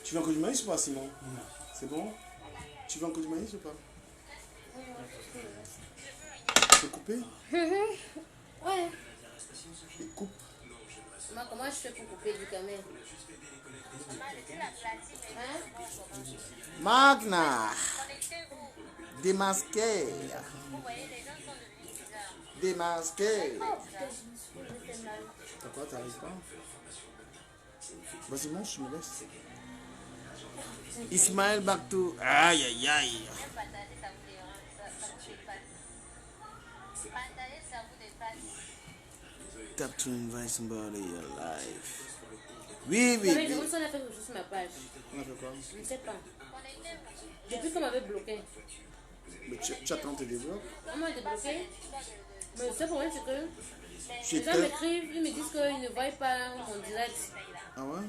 Tu veux encore du maïs ou pas, Simon? C'est bon? Tu veux encore du maïs ou pas? Tu peux couper? Ouais. Et coupe. Moi, comment je fais pour couper du camel? Hein? Magna. Démasqué. Démasqué. Pourquoi t'arrives pas? Vas-y, mange, tu me laisses. Ismaël Baktou. Aïe, aïe, aïe. Tap to invite somebody in your life. Oui, oui, Mais oui. on a fait juste ma page. On a fait quoi? Je ne sais pas. Depuis qu'on m'avait bloqué. Mais tu attends tes développes. On m'a débloqué. Mais le seul problème, c'est que les gens J'étais. m'écrivent, ils me disent qu'ils ne voient pas mon direct. Ah ouais?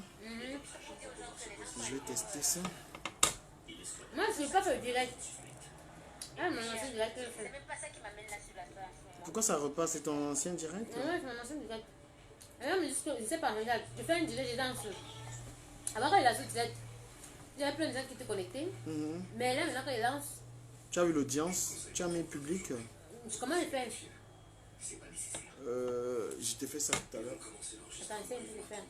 Je vais tester ça. Moi, je ne veux pas faire le direct. Ah, mon ancien direct, je le fais. Pourquoi ça repasse? C'est ton ancien direct? Non, c'est mon ancien direct. Les gens me disent que, je ne sais pas, regarde, tu fais un direct, je danse. Avant, quand il a ce direct, il y avait plein de gens qui étaient connectés. Mais là, maintenant, quand il lance, Tu as eu l'audience? Tu as mis public? comment il fait? Je t'ai fait ça tout à l'heure. Attends, essaye de le faire.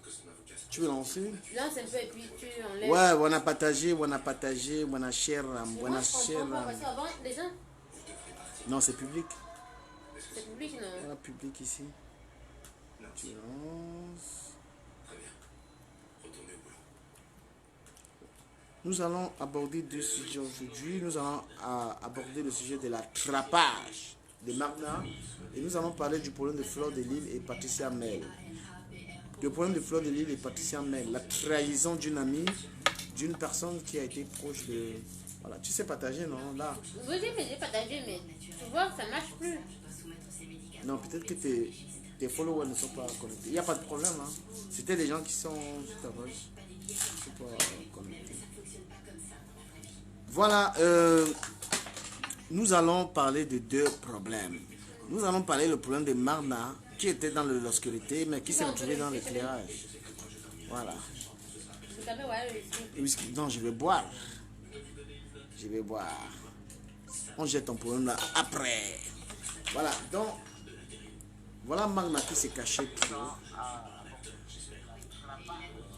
Tu veux lancer? Lance un peu et puis tu enlèves. Ouais, on a partagé, on a share, Moi, on a je comprends pas, share. parce qu'avant, les gens, Non, c'est public. c'est public, non? On a public ici. Tu lances. Nous allons aborder deux sujets aujourd'hui. Nous allons aborder le sujet de l'attrapage de Magna. Et nous allons parler du problème de Fleur de Lille et Patricia Mel. Le problème de Fleur de Lille et Patricia Mel. La trahison d'une amie, d'une personne qui a été proche de... Voilà, tu sais partager, non? Là. Vous dites que j'ai partagé, mais tu vois, ça marche plus. Non, peut-être que tes followers ne sont pas connectés. Il n'y a pas de problème. Hein. C'était des gens qui sont sur ta page. Ils ne sont pas connectés. Voilà, nous allons parler de deux problèmes. Nous allons parler du problème de Magna, qui était dans l'obscurité, mais qui s'est retrouvé dans l'éclairage. Voilà. Whisky, non, je vais boire. Je vais boire. On jette ton problème là après. Voilà, donc, voilà Magna qui s'est caché.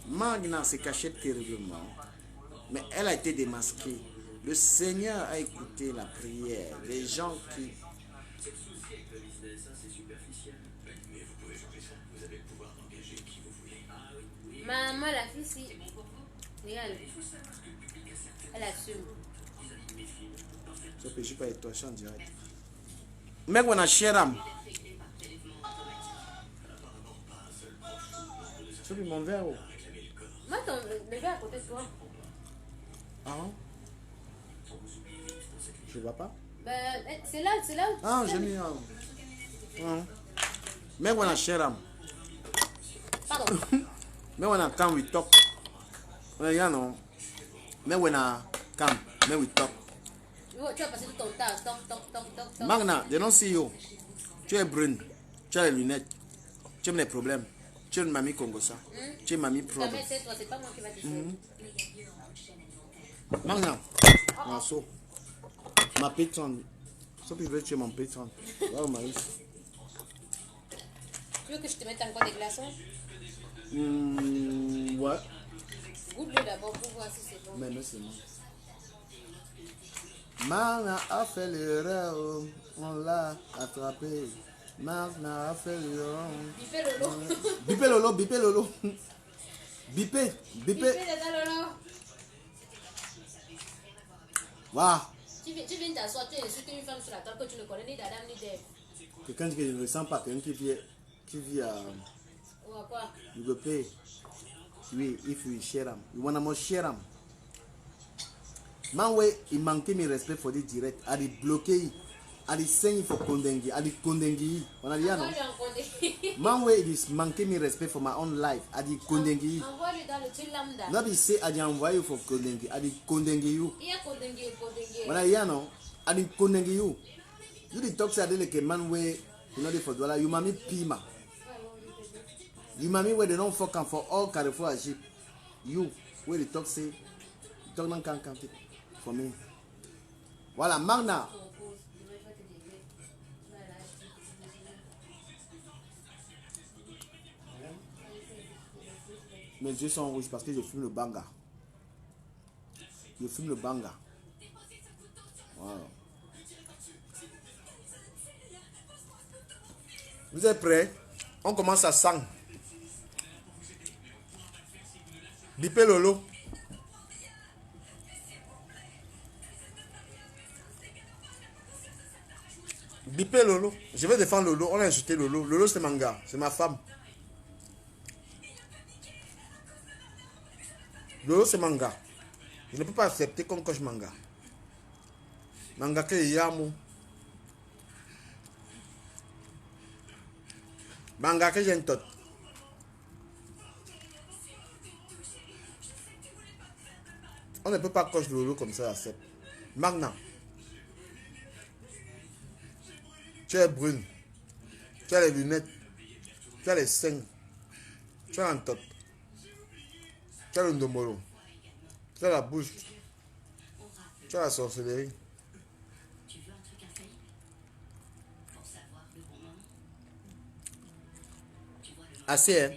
Magna s'est caché terriblement, mais elle a été démasquée. Le Seigneur a écouté la prière des gens qui... Maman, la fille, si. Regarde. Elle assume. Je ne peux pas être toi, je suis en direct. Mais on a Chéram. Tu veux mon verre? Moi, le gars à côté de toi. Ah non? Je ne vois pas. Ben, c'est là où... Ah, j'ai mis un. Mais on a Chéram. Pardon. Mais on a quand we talk. On a non. Mais on a quand. Mais we talk. Tu vas passer tout ton temps. Toc. Magna, they don't see you. Tu es brune. Tu as les lunettes. Tu as des problèmes. Tu es une mamie congossa. Tu es une mamie propre. Jamais c'est toi, c'est pas moi qui va te dire. Magna, Manso, ma patronne. Sauf que je vais tuer mon patron. Oh, Maïs. Tu veux que je te mette encore des glaçons? Ouais. Goûte-le d'abord pour voir si c'est bon. Mais non, c'est moi. Magna a fait l'erreur. On l'a attrapé. Magna a fait l'erreur. Bipé Lolo. Bipé Lolo. Bipé. Bipé de Lolo. Waouh. Tu viens t'asseoir, tu es sûr qu'une femme sur la table que tu ne connais ni d'Adam ni d'Ève. Quelqu'un qui ne ressent pas, quelqu'un qui vit à... Ou à quoi? You go pay. Oui, if you share them. You wanna more share them. Man, way, il manquait mes respect pour des directs. À les bloquer. À les saigner pour condamner. À les condamner. On a dit non. Man, way, il manquait mes respect for my own life. À les condamner. Envoie-lui dans le truc lambda. Non, mais c'est à les envoyer pour condamner. À les condamner. Il y a condamné. On a dit non. À les condamner. You the talk say that man, way, you know the for dollar. You mami pima. You mami where they don't fuck am for all Carrefour sheep. You Oui, le toc c'est. Le toc dans quand combien? Voilà, Magna. Mes yeux sont rouges parce que je fume le banga. Je fume le banga. Voilà. Vous êtes prêts? On commence à 100. Bipé Lolo. Bipé Lolo. Je vais défendre Lolo. On a insulté Lolo. Lolo c'est Manga. C'est ma femme. Lolo c'est Manga. Je ne peux pas accepter comme coach Manga. Manga que Yamo. Manga que j'ai une tot. On ne peut pas coach Lolo comme ça, accepte. Magna. Tu es brune. Tu as les lunettes. Tu as les seins. Tu as un tot. Tu as le ndomolo. Tu as la bouche. Tu as la sorcellerie. Assez, hein?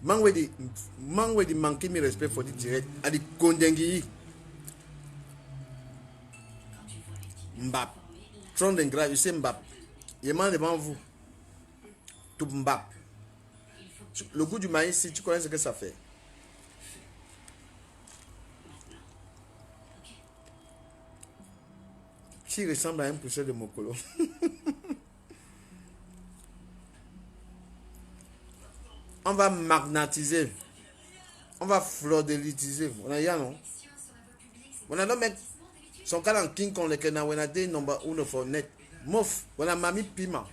Mangwe di manquer mes respect pour dire direct. A di kondengi. Mbap. Tron d'engra, je sais Mbap. Il est devant vous. Tout Mbap. Le goût du maïs, si tu connais ce que ça fait. Qui ressemble à un pousseur de Mokolo. On va magnatiser. On va flodélitiser. On a ya non? On a non mec. Son cas en King Kong, le Kena, on a des nombres une fois net. Mouf, on a Mami Pima.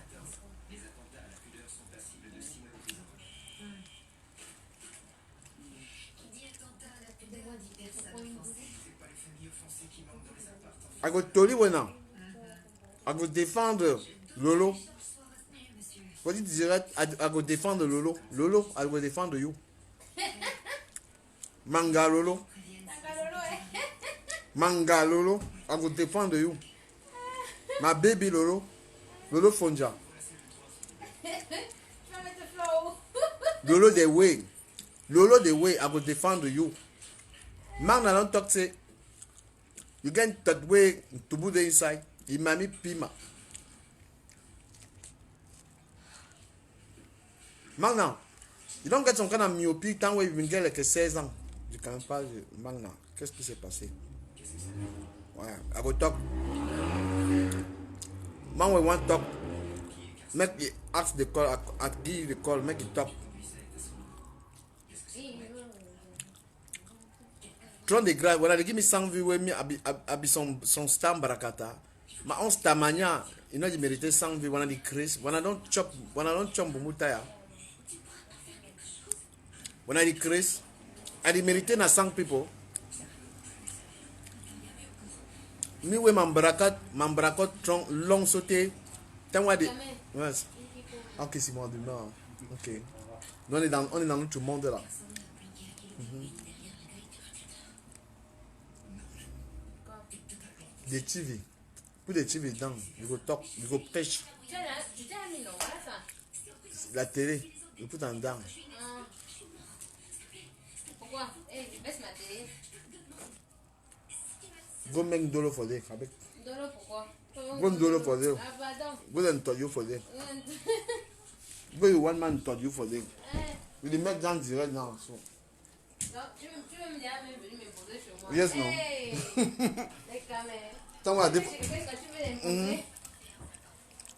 I go toli wena. I go défendre Lolo. Faut dire direct, I go défendre Lolo. Lolo, I go défendre you. Manga Lolo. Manga Lolo, I go défendre you. My baby Lolo. Lolo Fonja. Lolo the way. Lolo the way, I go defend you. Man, I don't talk say. You get that way to put the inside. Imami Pima. Maintenant, you don't get some kind of myopie tant que you get like 16 ans. Je ne connais pas maintenant. Qu'est-ce qui s'est passé? Ouais, I go talk. Man, we want talk. Make you ask the call, I give the call, make it talk. Tron de grave, voilà, give me some view with me, abi son stam barakata. Ma on stamanya, you know, you mérite 100 views, when I decrease, when I don't chop bumutaya. When I decrease, I mérite na 100 people. Mi we mambarakot tron long sauté. Tant de. Yes. Ok, c'est moi du nord. Ok. Nous on est dans notre monde là. Des TV. Pour des TV dans, il faut top, il faut pêche. La télé, il faut en dedans. Pourquoi? Baisse ma télé. Go make dollar for them. Dolo pourquoi? Go dollar for them. Ah pardon. Go and tell you for them. Go you one man tell you for them. You make dans direct now. So. Non, tu veux me dire même venir me poser chez moi. Yes, no. Hey, les caméras. Tant à des. Qu'est-ce que tu veux m'imposer?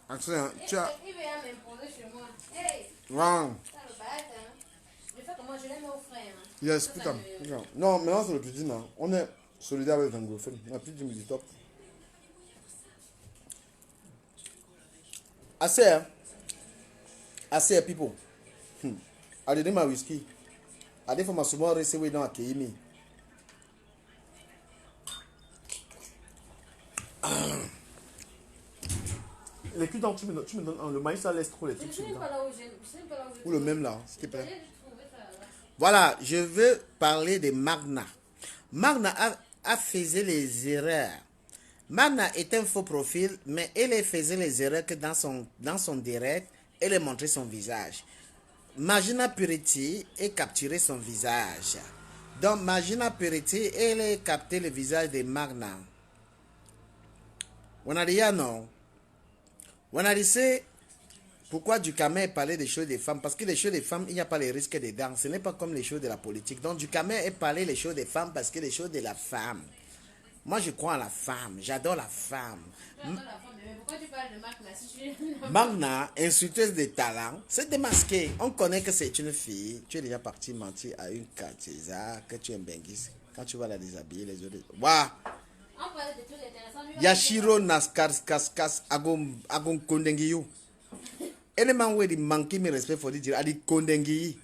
Accent, tu as. Il veut m'imposer chez moi. Hey. Wow. Ça le bête, hein. Je fais comment je l'aime au frère. Yes, putain. Non, maintenant c'est le petit là. On est solidaire avec l'anglophone. On a plus de musique top. Assez, hein? Assez, people. I did my whiskey. I did for my small race away down at Kimi. Les culs donc tu me donnes le maïs à l'est trop les trucs. Je ne sais pas là où j'ai. Ou le même là, s'il te plaît. Voilà, je veux parler de Magna. Magna a fait les erreurs. Magna est un faux profil, mais elle faisait les erreurs que dans son direct, elle montrait son visage. Magina Purity a capturé son visage. Donc, Magina Purity, elle a capté le visage de Magna. On a dit non. On a dit c'est pourquoi Ducamer parlait des choses des femmes. Parce que les choses des femmes, il n'y a pas les risques dedans. Ce n'est pas comme les choses de la politique. Donc, Ducamer a parlé des choses des femmes parce que les choses de la femme. Moi, je crois en la femme. J'adore la femme. Pourquoi tu parles de Magna si tu es... Magna, insulteuse de talent, c'est démasqué. On connaît que c'est une fille. Tu es déjà parti mentir à une Katisa, que tu es un benguis. Quand tu vas la déshabiller, les autres. Waouh! On parlait de trucs intéressants. Yashiro Naskas Agon Kondengiyu. Élément où il manque mes respect, faut dire, à dit Kondengiyi.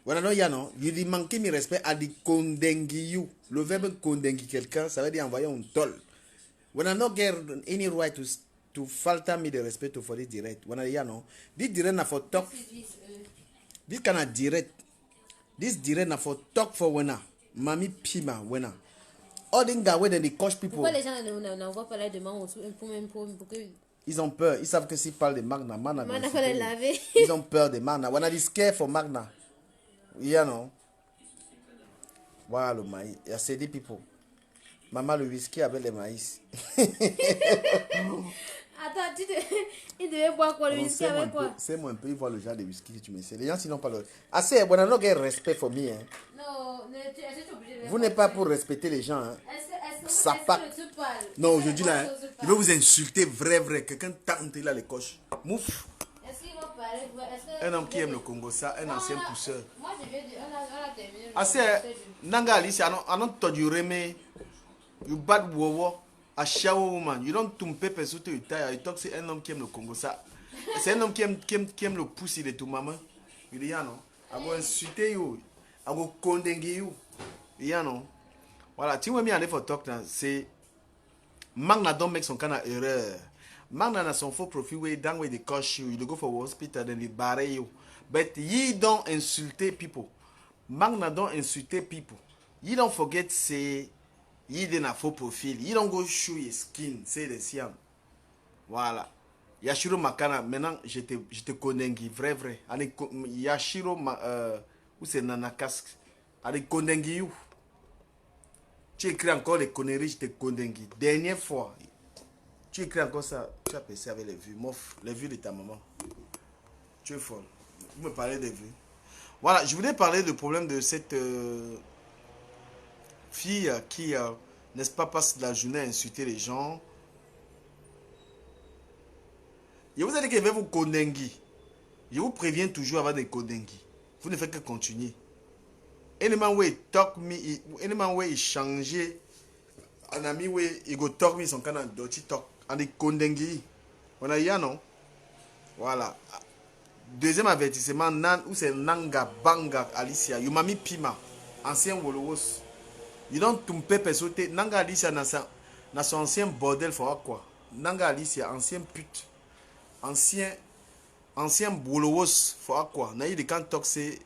Voilà, non, yano. Il dit manquer mes respect, à dit Kondengiyu. Le verbe Kondengi quelqu'un, ça veut dire envoyer un toll. When I not get any right to falter me the respect to for this direct. When I know this direct na for talk. This kind of direct. This direct na for talk for wena. Mami pima wena. All the guys where they coach people. Pourquoi les gens n'envoient pas la demande pour que... Ils ont peur. Ils savent que s'ils parlent de Magna, Magna va les laver. Ils ont peur de Magna. When I is scared for Magna. You know. Voilà le maïs. Il y a CD people. Maman, le whisky avec le maïs. Attends, il devait boire quoi, le whisky avec quoi? C'est moi un peu, il voit le genre de whisky que tu me sais. Les gens, sinon, pas le... Assez, bon, on n'a pas respect pour moi. Hein. Non, est-ce que tu es obligé de... Vous n'êtes pas pour respecter les gens. Hein. Est-ce que tu parles? Non, je dis là, hein, il veut vous insulter, vrai. Quelqu'un tente, il a les coches. Mouf. Est-ce qu'il va parler? Un homme qui aime le Congo, ça, un ancien pousseur. Moi, je viens de... On a terminé. Assez, Nanga Alice, on a tout du remé. You bad wowo, a shower woman. You don't tumpe pesote you tire. You talk c'est un homme qui aime le Congo. Ça, c'est un homme qui aime le poussi de tout maman. Il dit non. A go insulter you. A go kondengi you. Il dit non. Voilà. Tu vois bien aller for talk là. C'est Magna don't make son kind of erreur. Magna na son faux profil way down way they coach you. You go for hospital then they bury you. But you don't insulter people. Magna don't insulter people. You don't forget say. Il est dans faux profil. Il don't go show your skin. C'est le sien. Voilà. Yashiro Makana. Maintenant, je te connais. Vrai. Yashiro où c'est Nanakas. Allez, Kondengi. Tu écris encore les conneries, je te connais. Dernière fois. Tu écris encore ça. Tu as passé avec les vues. Mof, les vues de ta maman. Tu es folle. Vous me parlez des vues. Voilà, je voulais parler du problème de cette... fille qui, n'est-ce pas, passe la journée à insulter les gens. Je vous ai dit que je vais vous kondengi. Je vous préviens toujours avant de kondengi. Vous ne faites que continuer. Anyman way talk me, anyman way changer. Un ami way il go talk me son canal dirty talk. And the kondengi. On a ya non? Voilà. Deuxième avertissement, ou c'est Nanga Banga Alicia. Yumami Pima. Ancien Wolowos. You don't tumpe pesote. Nanga Alicia na son ancien bordel fera quoi? Nanga Alicia, ancien pute. Ancien boulowos fera quoi? Na il quand toxe.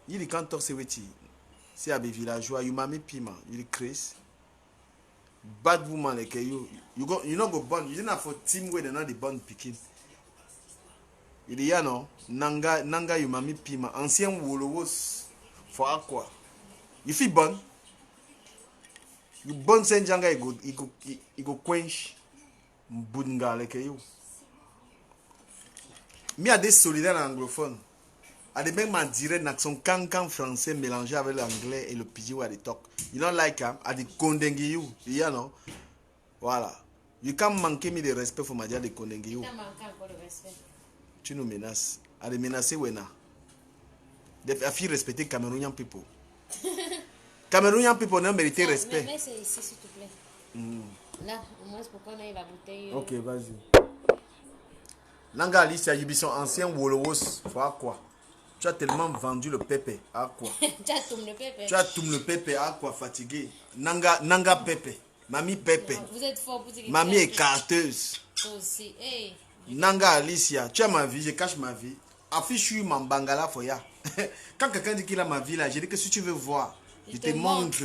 Il quand toxe weti. C'est abe villageois. You mami pima. You Chris. Bad woman like you. You not go born. You not for team where they not the born picking. Il y a non. Nanga you mami pima. Ancien boulowos fera quoi? You feel bon? You bon senjanga il go quench mbunga like you. Mi a des solidaires anglophones. A des mecs m'a direct son cancan français mélangé avec l'anglais et le pidgin ou à des talk. You don't like him, a des kondengi you. You know. Voilà. You can't manquer me de respect pour ma dia de kondengi you. Tu nous menaces. A des menacer wena. Des filles respecter Cameroonian people. Cameroonian people n'ont mérité respect. Mais c'est ici, s'il te plaît. Là, au moins, pourquoi on a la bouteille. Ok, vas-y. Nanga Alicia, you son ancien Wolowos. Faut à quoi? Tu as tellement vendu le pépé. À quoi? Tu as tourné le pépé. Tu as tourné le pépé. À quoi? Fatigué. Nanga pépé. Mamie pépé. Vous êtes fort pour dire que mamie écarteuse. aussi. Hey. Nanga Alicia, tu as ma vie, je cache ma vie. affiche mon bangala foya. Quand quelqu'un dit qu'il a ma vie là, je dis que si tu veux voir, je te montre.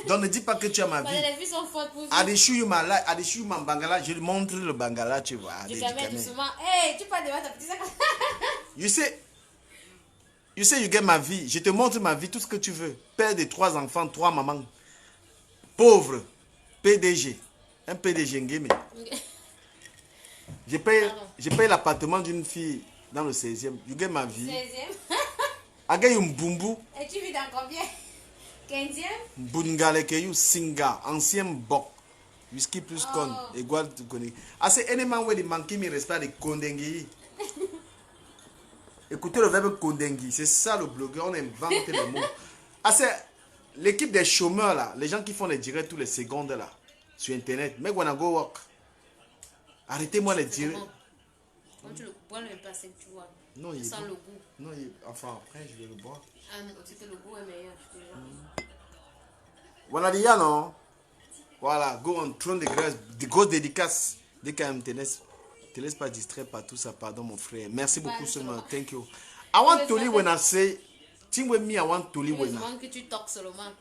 Donc ne dis pas que tu as ma vie. Les filles sont fortes pour ça. Adeshu mon bangala, je lui montre le bangala, tu vois. Je fais doucement. Hey, tu parles devant ta petite sac. You say you get ma vie. Je te montre ma vie, tout ce que tu veux. Père de 3 enfants, 3 mamans. Pauvre. PDG. Un PDG ngeme. Je paye l'appartement d'une fille dans le 16e. You get ma vie. 16e. Agaye mbumbu. Et tu vis dans combien? 15e? Bungale ke you singa. Ancien bok. Whisky plus con. Égale tu connais. Ah, c'est un élément où il manque me respect de kondengi. Écoutez le verbe kondengi. C'est ça le blogueur. On invente les mots. Ah, c'est l'équipe des chômeurs là. Les gens qui font les directs tous les secondes là. Sur internet. Make wanna go work. Arrêtez-moi les directs. Quand tu le bois, le passé, tu vois. Non, il sent le goût. Non, enfin, après, je vais le boire. Ah non, c'est que le goût est meilleur. Je te jure. Voilà, les gars, non? Voilà, go on trône de grâce. Go dédicace. Dès qu'elle te laisse pas distraire par tout ça. Pardon, mon frère. Merci beaucoup, seulement. Thank you. I want to live when I say, think with me, I want to live when I. Je demande que tu toques seulement.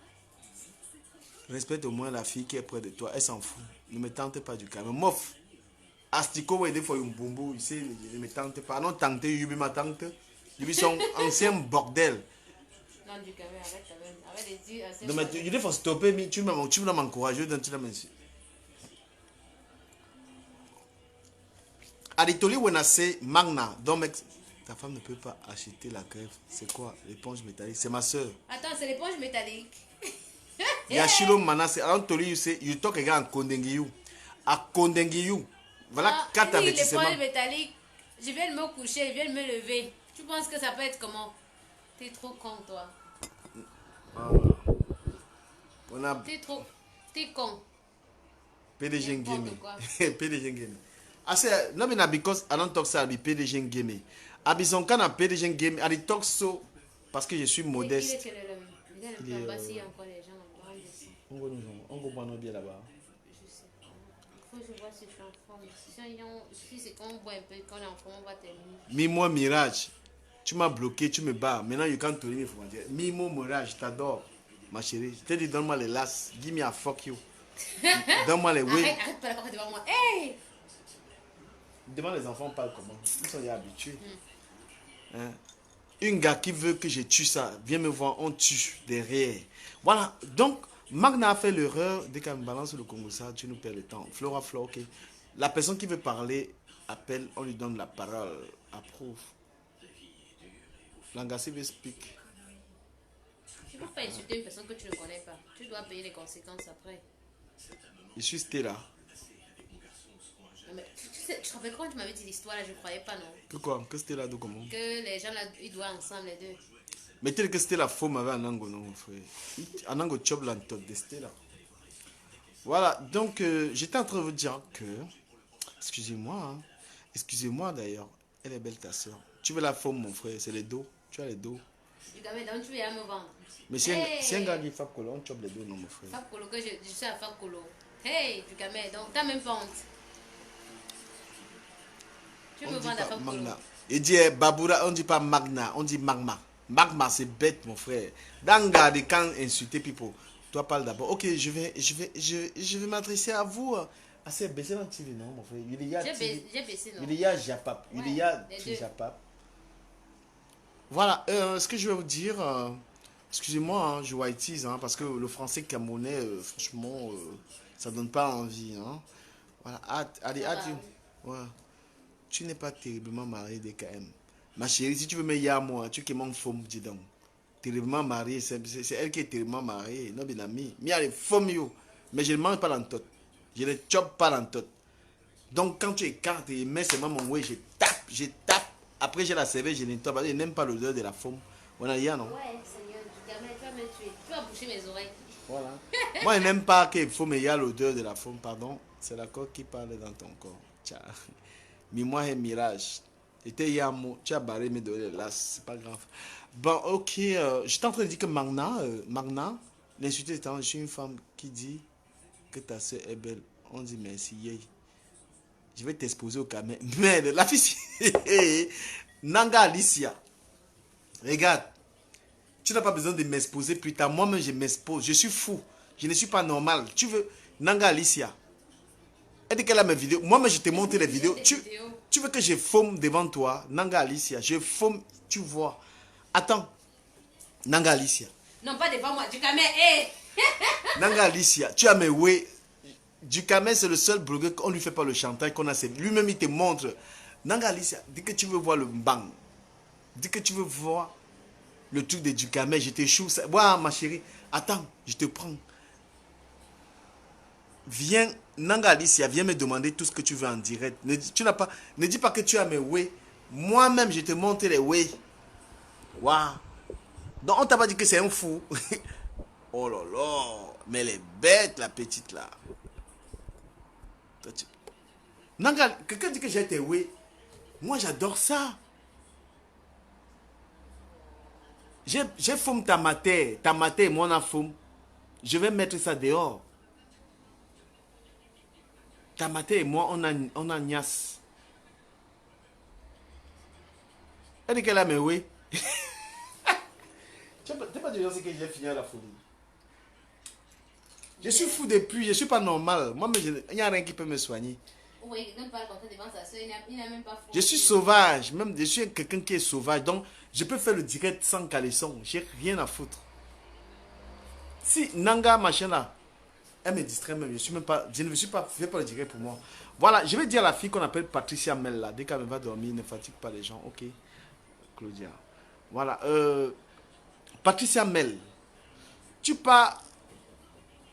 Respecte au moins la fille qui est près de toi. Elle s'en fout. Ne me tente pas du calme. Mof. Astiko wa des fois un bumbu, ici ne me tente pas. Non tente, yubi ma tante. Yubi son ancien bordel. Non du calme, arrête les yeux. Non mais il faut stopper, mais tu m'as m'encourager dans tu l'as mentionné. Aditoli Wenase Magna, donc ta femme ne peut pas acheter la grève. C'est quoi l'éponge métallique? C'est ma soeur. Attends, c'est l'éponge métallique. Yashiro Manase, alors Toli, you talk again à Kondengiyu. À Kondengiyu. Voilà 4 avertissements. L'éponge métallique, je viens de me coucher, je viens de me lever. Tu penses que ça peut être comment? T'es trop con, toi. T'es con. PDG Ngeme. PDG Ngeme. I say, no be na because I don't talk so I be PDG Ngeme. I be some kind of PDG Ngeme. I talk so parce que je suis modeste. Il est là-bas, s'il y a encore les gens là-bas. On comprend bien là-bas. Je sais pas. Il faut que je vois si je suis en forme. Si c'est quand on boit un peu, quand on est en forme, on va terminer. Mimo Mirage. Tu m'as bloqué, tu me bats. Maintenant, you can't tell me for dire. Mimo Mirage, je t'adore. Ma chérie, je te dis, donne-moi les lasses. Give me a fuck you. Donne-moi les oui. Arrête pas la devant moi. Hey! Demande les enfants parlent comment. Ils sont déjà habitués. Hein? Un gars qui veut que je tue ça, viens me voir, on tue derrière. Voilà. Donc, Magna a fait l'erreur. Dès qu'elle me balance le Congo, ça, tu nous perds le temps. Flora, ok. La personne qui veut parler, appelle, on lui donne la parole. Approuve. Langassi veut speak. Tu ne peux pas insulter une personne que tu ne connais pas. Tu dois payer les conséquences après. Je suis Stella. Mais tu te rappelles quand tu m'avais dit l'histoire là, je ne croyais pas, non? Que quoi? Que Stella de comment? Que les gens là, ils doivent ensemble les deux. Mais tel que Stella faux m'avait un ango, non, mon frère. Un ango chop l'antot de Stella. Voilà, donc j'étais en train de vous dire que. Excusez-moi, hein. Excusez-moi d'ailleurs. Elle est belle ta soeur. Tu veux la forme, mon frère, c'est les dos. Tu as les dos. Du gamin, donc tu viens me vendre. Mais si un gars dit Fab Colo, on chope les dos, non, mon frère. Fab Colo, que je suis à Fab Colo. Hey, du gamin, donc t'as même pas honte. Tu me vends à Fab Colo. Il dit Baboura, on dit pas Magna, on dit Magma. Magma, c'est bête, mon frère. Dans garder quand insulter people. Toi, parle d'abord. Ok, je vais m'adresser à vous. Ah, c'est baissé dans TV, non, mon frère? J'ai baissé, non? Il y a Japap. Il y a Japap. Voilà, ce que je vais vous dire, excusez-moi, hein, je whiteise, hein, parce que le français camerounais, franchement, ça donne pas envie. Hein. Voilà, allez, adieu. Ouais. Tu n'es pas terriblement marié DKM. Ma chérie, si tu veux me dire à moi, tu es mon femme, dis donc. Terriblement marié, c'est elle qui est terriblement mariée. Non, bien ami. Mais elle est femme, mais je ne mange pas l'entote. Je ne chope pas l'entote. Donc, quand tu écartes et mets seulement mon ouais, je tape. Après, j'ai la cervelle, je nettoie. Je n'aime pas l'odeur de la forme. On a dit, non? Ouais, Seigneur, du gamin, tu vas me tuer. Tu vas boucher mes oreilles. Voilà. Moi, je n'aime pas qu'il faut me dire l'odeur de la forme. Pardon, c'est la coque qui parle dans ton corps. Ciao. Mais moi, un mirage. J'étais hier, tu as barré mes données là, c'est pas grave. Bon, ok, j'étais en train de dire que Magna, l'insulté étant, je suis une femme qui dit que ta soeur est belle. On dit merci, yeah. Je vais t'exposer au caméra. Merde, la fille, Nanga Alicia. Regarde. Tu n'as pas besoin de m'exposer plus tard. Moi-même, je m'expose. Je suis fou. Je ne suis pas normal. Tu veux... Nanga Alicia. Elle dit qu'elle a mes vidéos. Moi-même, je te montre les vidéos. Tu veux que je fume devant toi? Nanga Alicia. Je fume. Tu vois. Attends. Nanga Alicia. Non, pas devant moi. Djukame, hé. Nanga Alicia. Tu as mes ouais. Djukame, c'est le seul blogueur qu'on ne lui fait pas le chantage qu'on a. Lui-même, il te montre. Nanga Alicia. Dis que tu veux voir le bang. Dis que tu veux voir le truc de Djukame. Je te chou. Voilà, ma chérie. Attends. Je te prends. Viens, Nanga Alicia, viens me demander tout ce que tu veux en direct. Ne dis pas que tu as mes ouais. Moi-même, je te montre les ouais. Waouh. Donc, on t'a pas dit que c'est un fou. Oh là là. Mais elle est bête, la petite là. Nanga, quelqu'un dit que j'ai tes ouais. Moi, j'adore ça. J'ai fume ta mater. Ta mater, moi, on a fume. Je vais mettre ça dehors. Tamaté et moi, on a Nias. Elle dit qu'elle a mes oui. Tu n'es pas déjà que j'ai fini à la folie. Je suis fou depuis, je ne suis pas normal. Moi, il n'y a rien qui peut me soigner. Oui, quelqu'un parle comme ça devant sa soeur, il n'a même pas fou. Je suis sauvage, même je suis quelqu'un qui est sauvage. Donc, je peux faire le direct sans caleçon. Je n'ai rien à foutre. Si Nanga, machin là, elle me distrait même. Je ne suis pas, fais pas le direct pour moi. Voilà, je vais dire à la fille qu'on appelle Patricia Mel là. Dès qu'elle va dormir, ne fatigue pas les gens. Ok, Claudia. Voilà. Patricia Mel. Tu pas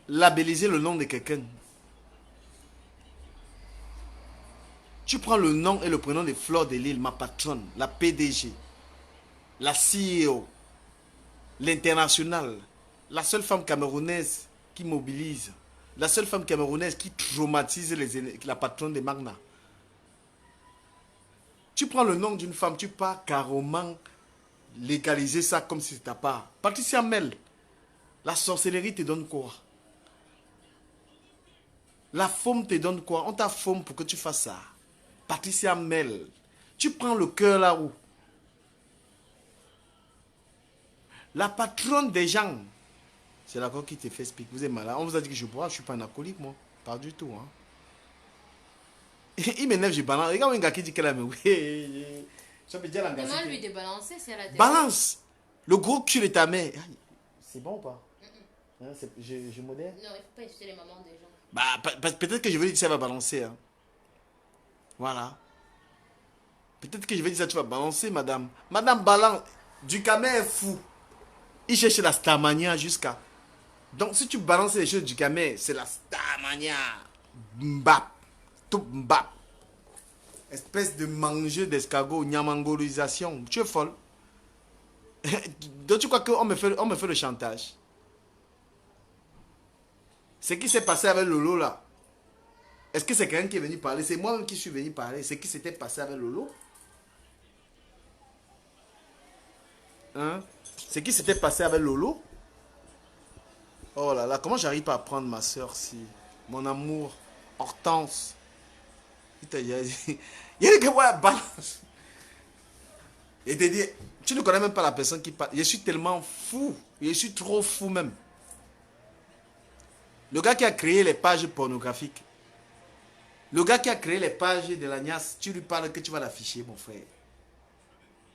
labelliser le nom de quelqu'un. Tu prends le nom et le prénom de Fleur de Lille, ma patronne, la PDG, la CEO, l'international, la seule femme camerounaise qui mobilise. La seule femme camerounaise qui traumatise la patronne de Magna. Tu prends le nom d'une femme, tu pars carrément légaliser ça comme si c'était pas. Patricia Mel, la sorcellerie te donne quoi? La femme te donne quoi? On t'a femme pour que tu fasses ça. Patricia Mel, tu prends le cœur là où? La patronne des gens. C'est l'accord qui te fait expliquer. Vous êtes malade. On vous a dit que je bois. Je ne suis pas un alcoolique, moi. Pas du tout. Hein. Il m'énerve, je balance. Regarde un gars qui dit qu'elle a mis. Demande-lui de balancer si elle a des... Balance. Le gros cul de ta mère. C'est bon ou pas? Hein, je modère? Non, il ne faut pas insulter les mamans des gens. Bah, peut-être que je vais dire que ça va balancer. Hein. Voilà. Peut-être que je vais dire ça, tu vas balancer, madame. Madame balance. Djukame est fou. Il cherche la Starmania jusqu'à... Donc, si tu balances les choses du Djukame, c'est la Starmania. Mbap. Tout mbap. Espèce de manger d'escargot, nyamangolisation. Tu es folle. Donc, tu crois qu'on me fait le chantage? Ce qui s'est passé avec Lolo, là. Est-ce que c'est quelqu'un qui est venu parler? C'est moi-même qui suis venu parler. Ce qui s'était passé avec Lolo. Hein? Ce qui s'était passé avec Lolo. Oh là là, comment j'arrive pas à prendre ma soeur si... Mon amour, Hortense. Il y a dit que ouais, balance. Et te dit, tu ne connais même pas la personne qui parle. Je suis tellement fou. Je suis trop fou même. Le gars qui a créé les pages pornographiques. Le gars qui a créé les pages de la Nias, tu lui parles que tu vas l'afficher, mon frère.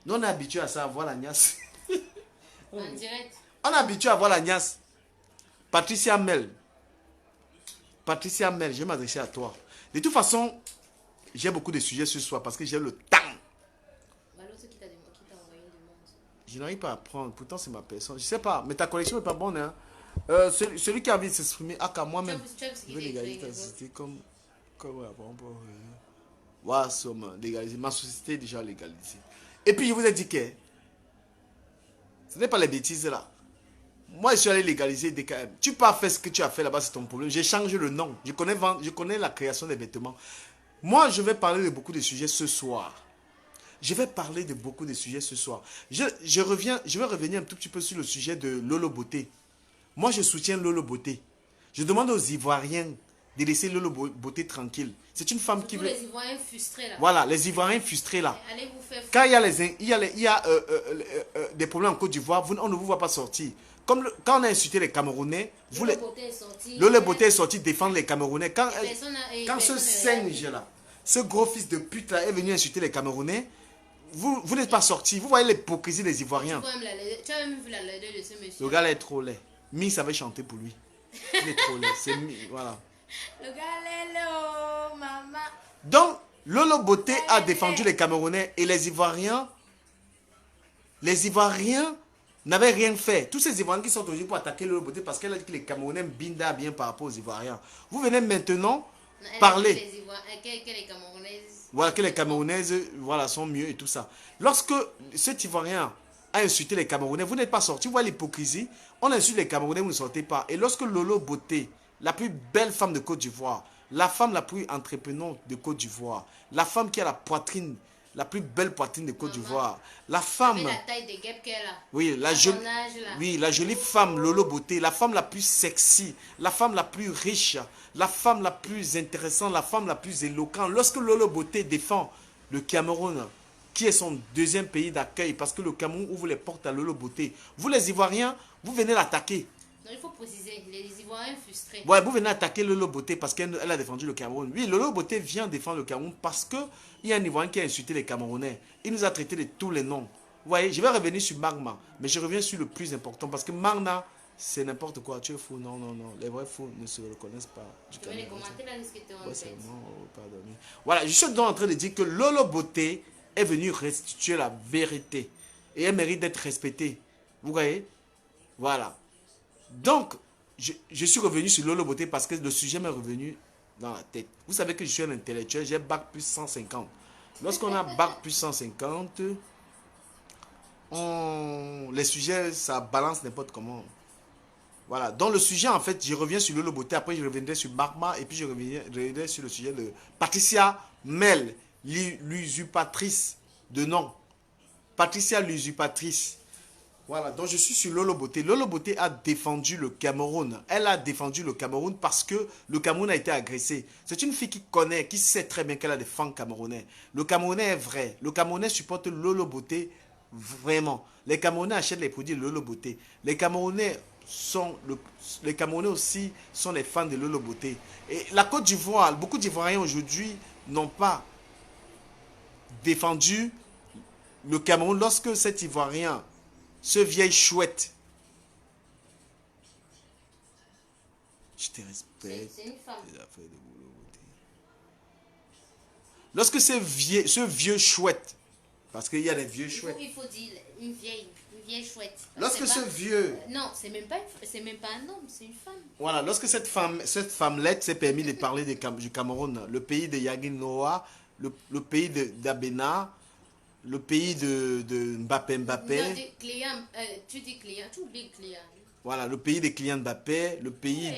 Nous, on est habitué à ça, à voir la Nias. En direct. On est habitué à voir la Nias. Patricia Mel. Patricia Mel, je vais m'adresser à toi. De toute façon, j'ai beaucoup de sujets ce soir parce que j'ai le temps. L'autre qui t'a envoyé du monde. Je n'arrive pas à prendre. Pourtant, c'est ma personne. Je sais pas, mais ta collection n'est pas bonne. Hein. Celui qui a envie de s'exprimer, moi-même. Je veux légaliser ta société comme légaliser. Ma société est déjà légalisée. Et puis, je vous ai dit que ce n'est pas les bêtises là. Moi, je suis allé légaliser DKM. Tu peux pas faire ce que tu as fait là-bas, c'est ton problème. J'ai changé le nom. Je connais la création des vêtements. Moi, je vais parler de beaucoup de sujets ce soir. Je vais parler de beaucoup de sujets ce soir. Je vais revenir un tout petit peu sur le sujet de Lolo Beauté. Moi, je soutiens Lolo Beauté. Je demande aux Ivoiriens de laisser Lolo Beauté tranquille. C'est une femme qui Tous veut... les Ivoiriens frustrés là. Voilà, les Ivoiriens frustrés là. Allez vous faire Quand il y a des problèmes en Côte d'Ivoire, on ne vous voit pas sortir. Comme quand on a insulté les Camerounais, Lolo Beauté est sorti. Lolo Beauté est sorti défendre les Camerounais. Quand ce personne singe là, ce gros fils de pute là est venu insulter les Camerounais, vous n'êtes pas sorti. Vous voyez l'hypocrisie des Ivoiriens. Tu as même vu la laideur de ce monsieur. Le gars là est trop laid. Mi savait chanter pour lui. Il est trop laid. C'est Mi, voilà. Le gars là, maman. Donc, Lolo Beauté a défendu les Camerounais et les Ivoiriens n'avaient rien fait. Tous ces Ivoiriens qui sont aujourd'hui pour attaquer Lolo Beauté parce qu'elle a dit que les Camerounais binda bien par rapport aux Ivoiriens. Vous venez maintenant parler. Que les Camerounaises. Voilà, que les Camerounaises voilà, sont mieux et tout ça. Lorsque cet Ivoirien a insulté les Camerounais, vous n'êtes pas sorti. Vous voyez l'hypocrisie. On insulte les Camerounais, vous ne sortez pas. Et lorsque Lolo Beauté, la plus belle femme de Côte d'Ivoire, la femme la plus entreprenante de Côte d'Ivoire, la femme qui a la poitrine, la plus belle poitrine de Côte d'Ivoire, la femme... la taille de guêpe qu'elle a. Oui, la jolie femme Lolo Beauté, la femme la plus sexy, la femme la plus riche, la femme la plus intéressante, la femme la plus éloquente. Lorsque Lolo Beauté défend le Cameroun, qui est son deuxième pays d'accueil, parce que le Cameroun ouvre les portes à Lolo Beauté, vous les Ivoiriens, vous venez l'attaquer. Non, il faut préciser, les Ivoiriens frustrés. Ouais, vous venez attaquer Lolo Beauté parce qu'elle a défendu le Cameroun. Oui, Lolo Beauté vient défendre le Cameroun parce qu'il y a un Ivoirien qui a insulté les Camerounais. Il nous a traités de tous les noms. Vous voyez, je vais revenir sur Magma, mais je reviens sur le plus important parce que Magna, c'est n'importe quoi. Tu es fou, non. Les vrais fous ne se reconnaissent pas. Je vais les commenter là, ce que tu as en tête. Voilà, je suis donc en train de dire que Lolo Beauté est venue restituer la vérité et elle mérite d'être respectée. Vous voyez? Voilà. Donc, je suis revenu sur Lolo Beauté parce que le sujet m'est revenu dans la tête. Vous savez que je suis un intellectuel, j'ai bac plus 150. Lorsqu'on a bac plus 150, les sujets, ça balance n'importe comment. Voilà, dans le sujet, en fait, je reviens sur Lolo Beauté, après je reviendrai sur Magma, et puis je reviendrai sur le sujet de Patricia Mel, l'usurpatrice de nom. Patricia l'usurpatrice. Voilà, donc je suis sur Lolo Beauté. Lolo Beauté a défendu le Cameroun. Elle a défendu le Cameroun parce que le Cameroun a été agressé. C'est une fille qui connaît, qui sait très bien qu'elle a des fans camerounais. Le Camerounais est vrai. Le Camerounais supporte Lolo Beauté vraiment. Les Camerounais achètent les produits de Lolo Beauté. Les Camerounais aussi sont les fans de Lolo Beauté. Et la Côte d'Ivoire, beaucoup d'Ivoiriens aujourd'hui n'ont pas défendu le Cameroun lorsque cet Ivoirien, ce vieil chouette, je te respecte. C'est une femme. Lorsque ce vieux chouette, parce qu'il y a des vieux chouettes. Il faut dire une vieille chouette. Lorsque ce vieux... Non, c'est même pas un homme, c'est une femme. Voilà, lorsque cette femmelette s'est permis de parler du Cameroun, le pays de Yagin Noah, le pays d'Abena, le pays de Mbappé. Non, tu dis client, tu oublies client. Voilà, le pays des clients Mbappé, le pays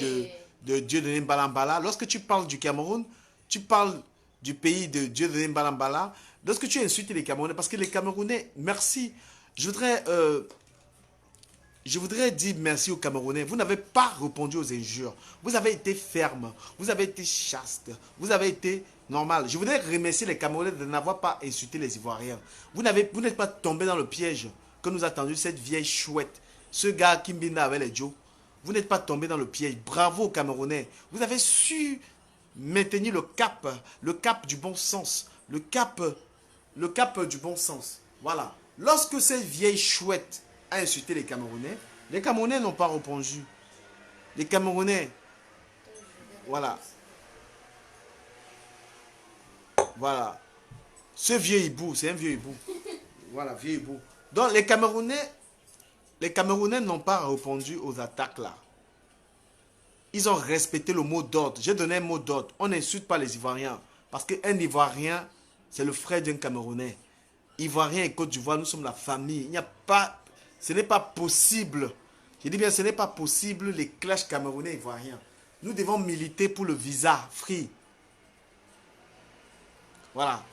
de Dieudonné Balambala. Lorsque tu parles du Cameroun, tu parles du pays de Dieudonné Balambala. Lorsque tu insultes les Camerounais, parce que les Camerounais, merci. Je voudrais dire merci aux Camerounais. Vous n'avez pas répondu aux injures. Vous avez été ferme. Vous avez été chaste. Vous avez été normal. Je voudrais remercier les Camerounais de n'avoir pas insulté les Ivoiriens. Vous n'êtes pas tombé dans le piège que nous a tendu cette vieille chouette. Ce gars Kimbinda avec les Joe. Vous n'êtes pas tombé dans le piège. Bravo aux Camerounais. Vous avez su maintenir le cap du bon sens. Le cap du bon sens. Voilà. Lorsque cette vieille chouette a insulté les Camerounais n'ont pas répondu. Les Camerounais, voilà. Voilà. Ce vieux hibou, c'est un vieux hibou. Voilà, vieux hibou. Donc les Camerounais n'ont pas répondu aux attaques là. Ils ont respecté le mot d'ordre. J'ai donné un mot d'ordre. On n'insulte pas les Ivoiriens. Parce qu'un Ivoirien, c'est le frère d'un Camerounais. Ivoirien et Côte d'Ivoire, nous sommes la famille. Il n'y a pas... Ce n'est pas possible. Je dis bien, ce n'est pas possible les clashs camerounais-ivoiriens. Nous devons militer pour le visa free. Voilà.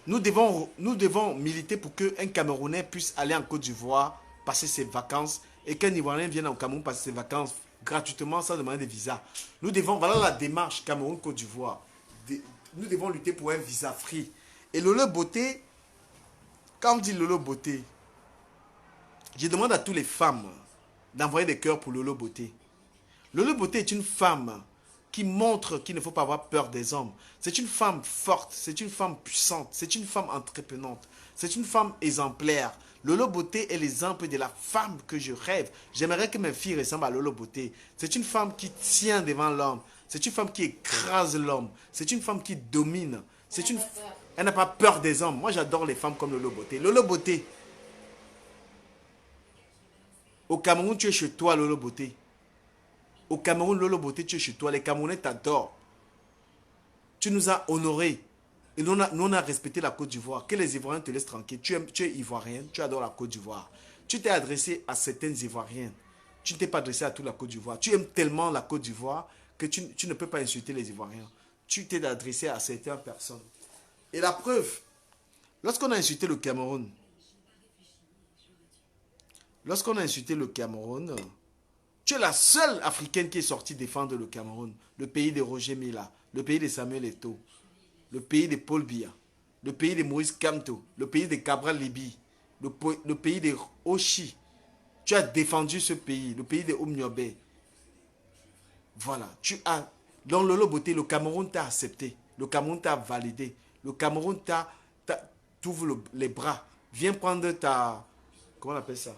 Nous devons militer pour qu'un Camerounais puisse aller en Côte d'Ivoire, passer ses vacances, et qu'un Ivoirien vienne au Cameroun passer ses vacances gratuitement sans demander de visa. Nous devons, voilà la démarche Cameroun-Côte d'Ivoire. Nous devons lutter pour un visa free. Et Lolo Beauté, quand on dit Lolo Beauté, je demande à toutes les femmes d'envoyer des cœurs pour Lolo Beauté. Lolo Beauté est une femme qui montre qu'il ne faut pas avoir peur des hommes. C'est une femme forte, c'est une femme puissante, c'est une femme entreprenante, c'est une femme exemplaire. Lolo Beauté est l'exemple de la femme que je rêve. J'aimerais que mes filles ressemblent à Lolo Beauté. C'est une femme qui tient devant l'homme. C'est une femme qui écrase l'homme. C'est une femme qui domine. Elle n'a pas peur des hommes. Moi, j'adore les femmes comme Lolo Beauté. Lolo Beauté. Au Cameroun, tu es chez toi, Lolo Beauté. Au Cameroun, Lolo Beauté, tu es chez toi. Les Camerounais t'adorent. Tu nous as honorés. Et nous, on a respecté la Côte d'Ivoire. Que les Ivoiriens te laissent tranquille. Tu es Ivoirienne, tu adores la Côte d'Ivoire. Tu t'es adressé à certaines Ivoiriennes. Tu ne t'es pas adressé à toute la Côte d'Ivoire. Tu aimes tellement la Côte d'Ivoire que tu ne peux pas insulter les Ivoiriens. Tu t'es adressé à certaines personnes. Et la preuve, lorsqu'on a insulté le Cameroun, tu es la seule Africaine qui est sortie défendre le Cameroun. Le pays de Roger Mila, le pays de Samuel Eto'o, le pays de Paul Biya, le pays de Moïse Kamto, le pays de Cabral Libi, le pays de Oshi. Tu as défendu ce pays, le pays de Omniobe. Voilà, dans Lolo Beauté, le Cameroun t'a accepté, le Cameroun t'a validé, le Cameroun t'ouvre les bras. Viens prendre ta... Comment on appelle ça?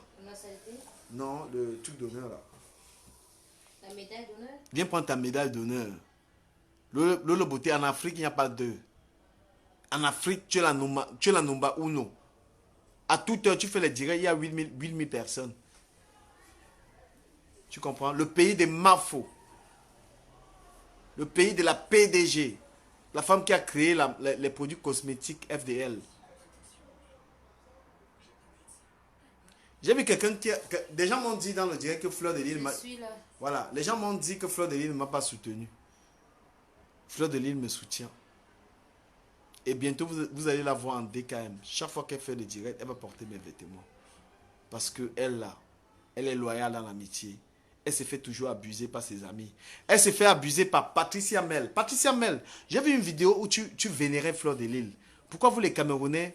Non, le truc d'honneur là. La médaille d'honneur? Viens prendre ta médaille d'honneur. Lolo Beauté, en Afrique, il n'y a pas deux. En Afrique, tu es la number uno. À toute heure, tu fais les directs, il y a 8000 personnes. Tu comprends? Le pays des Mafo. Le pays de la PDG. La femme qui a créé les produits cosmétiques FDL. J'ai vu quelqu'un qui... Des gens m'ont dit dans le direct que Fleur de Lille... Voilà, les gens m'ont dit que Fleur de Lille ne m'a pas soutenu. Fleur de Lille me soutient. Et bientôt, vous allez la voir en DKM. Chaque fois qu'elle fait le direct, elle va porter mes vêtements. Parce qu'elle est loyale dans l'amitié. Elle se fait toujours abuser par ses amis. Elle se fait abuser par Patricia Mel. Patricia Mel, j'ai vu une vidéo où tu vénérais Fleur de Lille. Pourquoi vous les Camerounais,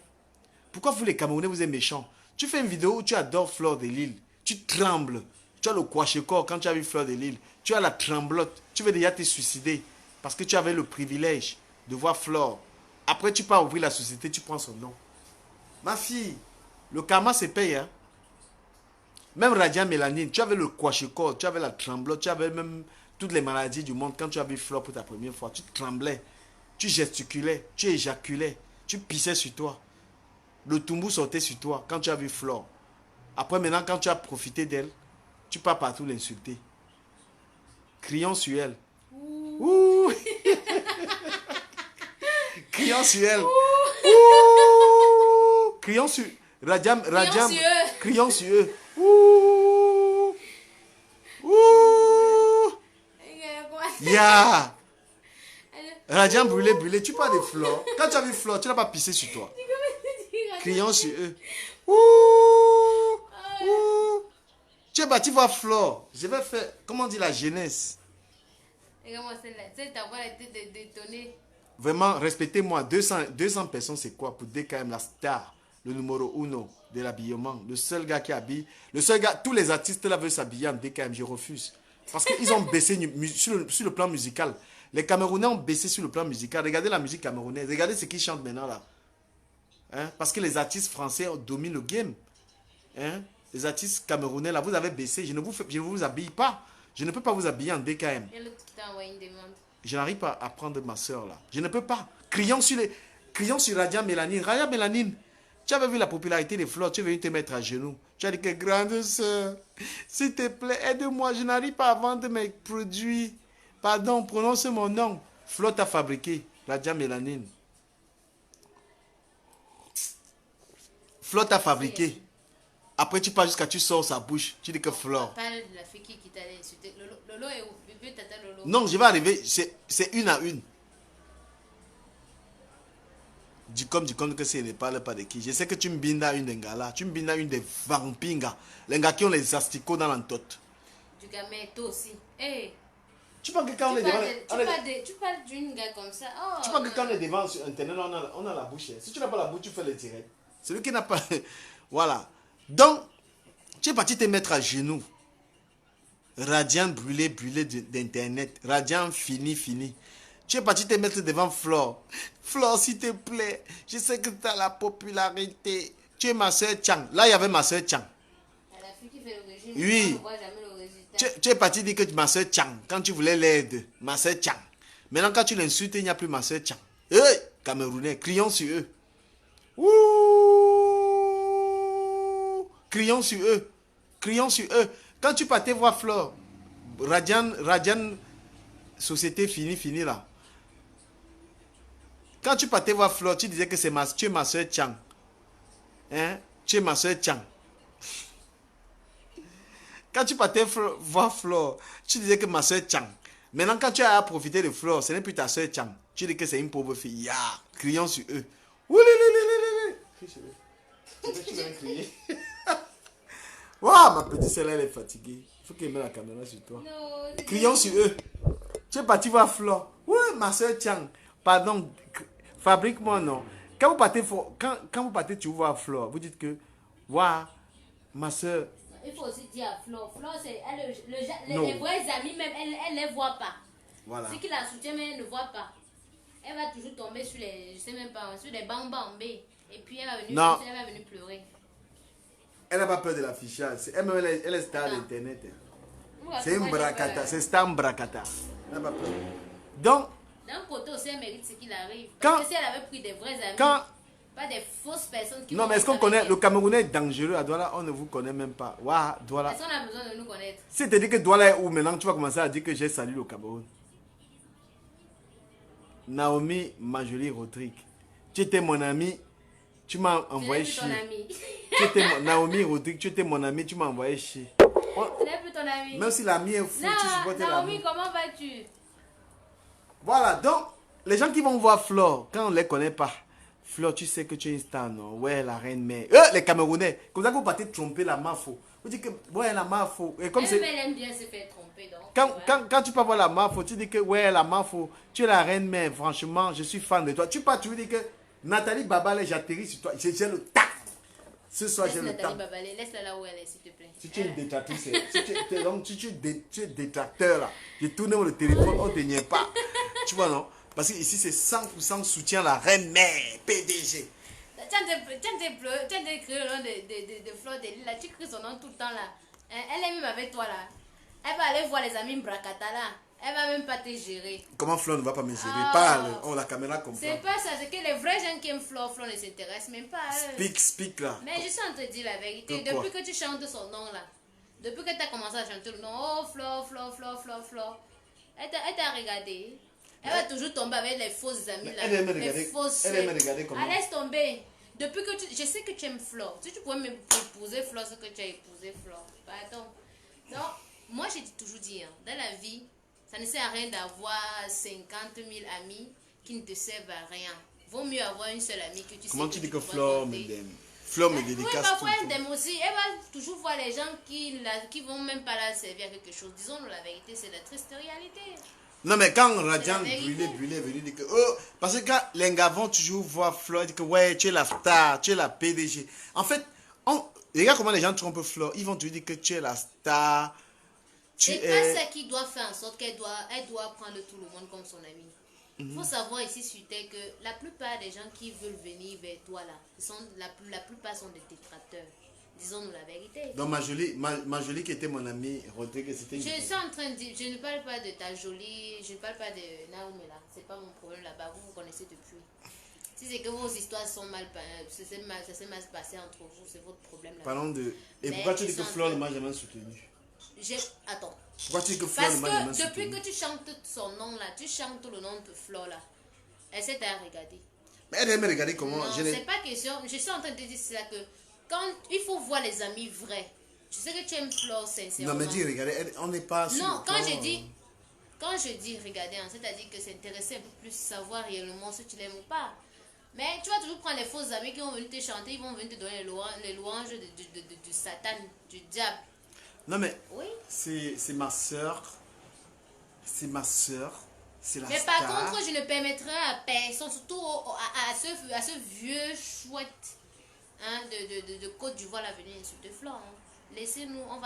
vous êtes méchants? Tu fais une vidéo où tu adores Fleur de Lille. Tu trembles. Tu as le kwashekor quand tu as vu Fleur de Lille. Tu as la tremblote. Tu veux déjà te suicider. Parce que tu avais le privilège de voir Fleur. Après, tu pars ouvrir la société, tu prends son nom. Ma fille, le karma se paye. Hein? Même Radia Mélanine, tu avais le kwashekor, tu avais la tremblote, tu avais même toutes les maladies du monde. Quand tu as vu Fleur pour ta première fois, tu tremblais. Tu gesticulais, tu éjaculais, tu pissais sur toi. Le tumbu sortait sur toi quand tu as vu Flore. Après, maintenant, quand tu as profité d'elle, tu pars partout l'insulter. Crions sur elle. Ouh. Crions sur elle. Ouh. Crions sur... Radiam. Crions sur eux. Ouh. Ouh. Yeah. Radiam brûlé. Tu parles de Flore. Quand tu as vu Flore, tu n'as pas pissé sur toi. Crions sur eux. Ouh, ouh. Tu es bâti voir Flore. Je vais faire, comment on dit, la jeunesse. Vraiment, respectez-moi. 200 personnes, c'est quoi pour DKM, la star, le numéro 1 de l'habillement. Le seul gars qui habille. Le seul gars, tous les artistes là veulent s'habiller en DKM. Je refuse. Parce qu'ils ont baissé sur le plan musical. Les Camerounais ont baissé sur le plan musical. Regardez la musique camerounaise. Regardez ce qu'ils chantent maintenant là. Hein? Parce que les artistes français dominent le game. Hein? Les artistes camerounais, là, vous avez baissé. Je ne vous habille pas. Je ne peux pas vous habiller en DKM. Je n'arrive pas à prendre ma soeur, là. Je ne peux pas. Crions sur Radia Mélanine. Radia Mélanine, tu avais vu la popularité des Flores. Tu es venu te mettre à genoux. Tu as dit que grande soeur, s'il te plaît, aide-moi. Je n'arrive pas à vendre mes produits. Pardon, prononce mon nom. Flore t'a fabriqué. Radia Mélanine. Flore t'a fabriqué. Après, tu pars jusqu'à tu sors sa bouche. Tu dis que Flore. Parle de la fille qui t'a insulté. Lolo est où? Lolo. Non, je vais arriver. C'est une à une. Dis comme que c'est ne parle pas de qui. Je sais que tu me bindas une des gars là. Tu me bindas une des vampingas. Les gars qui ont les asticots dans l'entote. du gamin, toi aussi. Hey, Tu penses que quand on est devant... tu parles d'une gars comme ça. Oh, tu penses que quand on est devant sur Internet, on a la bouche. Si tu n'as pas la bouche, tu fais le direct. Celui qui n'a pas... Voilà. Donc, tu es parti te mettre à genoux. Radiant brûlé d'Internet. Radiant fini. Tu es parti te mettre devant Flore. Flore, s'il te plaît, je sais que tu as la popularité. Tu es ma soeur Chang. Là, il y avait ma soeur Chang. la fille qui fait le régime, Oui. on ne voit jamais le résultat. Tu es parti dire que ma soeur Chang, quand tu voulais l'aide, ma soeur Chang. Maintenant, quand tu l'insultes, il n'y a plus ma soeur Chang. Hey, Camerounais, crions sur eux. Ouh, crions sur eux. Quand tu partais voir Flore, Radian, société finie là. Quand tu partais voir Flore, tu disais que tu es ma soeur Chang. Hein? Tu es ma soeur Chang. Quand tu partais voir Flore, tu disais que ma soeur Chang. Maintenant, quand tu as profité de Flore, ce n'est plus ta soeur Chang. Tu dis que c'est une pauvre fille. Ya, crions sur eux. Crie sur eux. C'est que tu viens crier. Waouh, ma petite sœur, elle est fatiguée. Il faut qu'elle mette la caméra sur toi. Non, Crions sur eux. Tu es parti voir Flore. Oui, ma soeur Chang. Pardon, fabrique-moi, non. Quand vous partez, tu vois Flore. Vous dites que, waouh, ma soeur. il faut aussi dire à Flore. Flore, c'est Non. les vrais amis, même, elle ne les voit pas. Voilà. Ceux qui la soutiennent, mais elle ne voit pas. Elle va toujours tomber sur les, je sais même pas, sur les bambambés. Et puis elle va venir pleurer. Elle n'a pas peur de l'affichage. Elle est star d'internet. C'est une Moi, j'ai bracata. peur. C'est star bracata. Elle n'a pas peur. Donc, D'un côté aussi, elle mérite ce qu'il arrive. Quand- Parce que si elle avait pris des vrais amis, quand... pas des fausses personnes qui Non, vont mais est-ce qu'on rester avec connaît... Le elle. Camerounais est dangereux. À Douala, on ne vous connaît même pas. Waouh, Douala. Est-ce qu'on a besoin de nous connaître? Si tu dis que Douala est où maintenant, tu vas commencer à dire que j'ai salué le Cameroun. Naomi Majoli Rodrigue. Tu étais mon ami. Tu m'as envoyé Je n'ai plus chier. ton ami. Naomi Rodrigue, tu étais mon ami, tu m'as envoyé chier. Je n'ai plus ton ami. Même si l'ami est fou, tu Non, supportes l'ami. Naomi, comment vas-tu? Voilà, donc, les gens qui vont voir Flore, quand on ne les connaît pas, Flore, tu sais que tu es une star, non? Ouais, la reine mère. Les Camerounais, comme ça que vous partez tromper la mafo. Vous dites que, ouais, la mafo. Et comme Elle aime bien se faire tromper, donc. quand tu peux voir la mafo, tu dis que, ouais, la mafo, tu es la reine mère, franchement, je suis fan de toi. Tu pars, tu veux dire que Nathalie Babalé, j'atterris sur toi. J'ai le tac. Ce soir, j'ai Laisse le Nathalie tac. Babalé, laisse-la là où elle est, s'il te plaît. Si tu es une détractrice, tu es détracteur là, je tourne le téléphone, on ne te nie pas. Tu vois, non? Parce que ici, c'est 100% soutien à la reine mère, PDG. Tu as écrit le nom de Flore de Lille, là. Tu cries son nom tout le temps là. Elle est même avec toi là. Elle va aller voir les amis Bracata là. Elle va même pas te gérer. Comment Flore ne va pas me gérer? Ah. Parle, oh, la caméra comprend. C'est pas ça, c'est que les vrais gens qui aiment Flore ne s'intéressent même pas à eux. Speak là. Mais je suis en train de te dire la vérité. De quoi? Depuis que tu chantes son nom là, depuis que tu as commencé à chanter le nom, oh Flore, elle t'a regardé. Elle va toujours tomber avec les fausses amies là. Elle aime les regarder- fausses. elle aime regarder comment? Laisse tomber. Depuis que je sais que tu aimes Flore. Si tu pouvais m'épouser Flore, c'est que tu as épousé Flore. Pardon. Donc, moi j'ai toujours dit, hein, dans la vie, ça ne sert à rien d'avoir 50 000 amis qui ne te servent à rien. Vaut mieux avoir une seule amie que tu sais. Comment tu dis que pourras Flore me compter. dédicacce? Flore me Oui, dédicace parfois tout elle le temps. t'aime aussi. Elle va toujours voir les gens qui vont même pas la servir à quelque chose. Disons-nous la vérité, c'est la triste réalité. Non, mais quand Radian C'est la vérité. brûlé est venu dire que, oh, parce que quand les gars vont toujours voir Flore, ils disent que, ouais, tu es la star, tu es la PDG. En fait, regarde comment les gens trompent Flore. Ils vont te dire que tu es la star. Tu C'est es. pas ça qui doit faire en sorte qu'elle doit prendre tout le monde comme son ami. Il faut savoir ici sur Terre que la plupart des gens qui veulent venir vers toi là, la plupart sont des détracteurs. Disons-nous la vérité. Donc, ma jolie qui était mon amie, Rodrigue, c'était une. Je suis en train de dire, je ne parle pas de ta jolie, je ne parle pas de Naomi là, c'est pas mon problème là-bas, vous connaissez depuis. Si c'est que vos histoires sont ça s'est mal passé entre vous, c'est votre problème là. Parlons de. Et Mais pourquoi tu je dis que sens Flore que- ne m'a jamais soutenu? Attends. Pourquoi tu dis que Flore Parce ne m'a jamais que soutenu? depuis que tu chantes son nom là, tu chantes le nom de Flore là, elle s'est à regarder. Mais elle aime regarder comment. Non, je l'ai- c'est pas question. Je suis en train de te dire cela que quand il faut voir les amis vrais. Je sais que tu aimes Flore sincèrement. Non, mais dis, regardez, on n'est pas sur Non, le quand plan. je dis regarder, hein, c'est-à-dire que s'intéresser un peu plus, savoir réellement si tu l'aimes ou pas. Mais tu vas toujours prendre les faux amis qui vont venir te chanter, ils vont venir te donner les louanges du Satan, du diable. Non, mais Oui. c'est ma soeur. C'est ma soeur. C'est la Mais star. par contre, je ne permettrai à personne, surtout à ce vieux chouette hein, de Côte d'Ivoire, la venue insulter Flore. Hein. Laissez-nous, on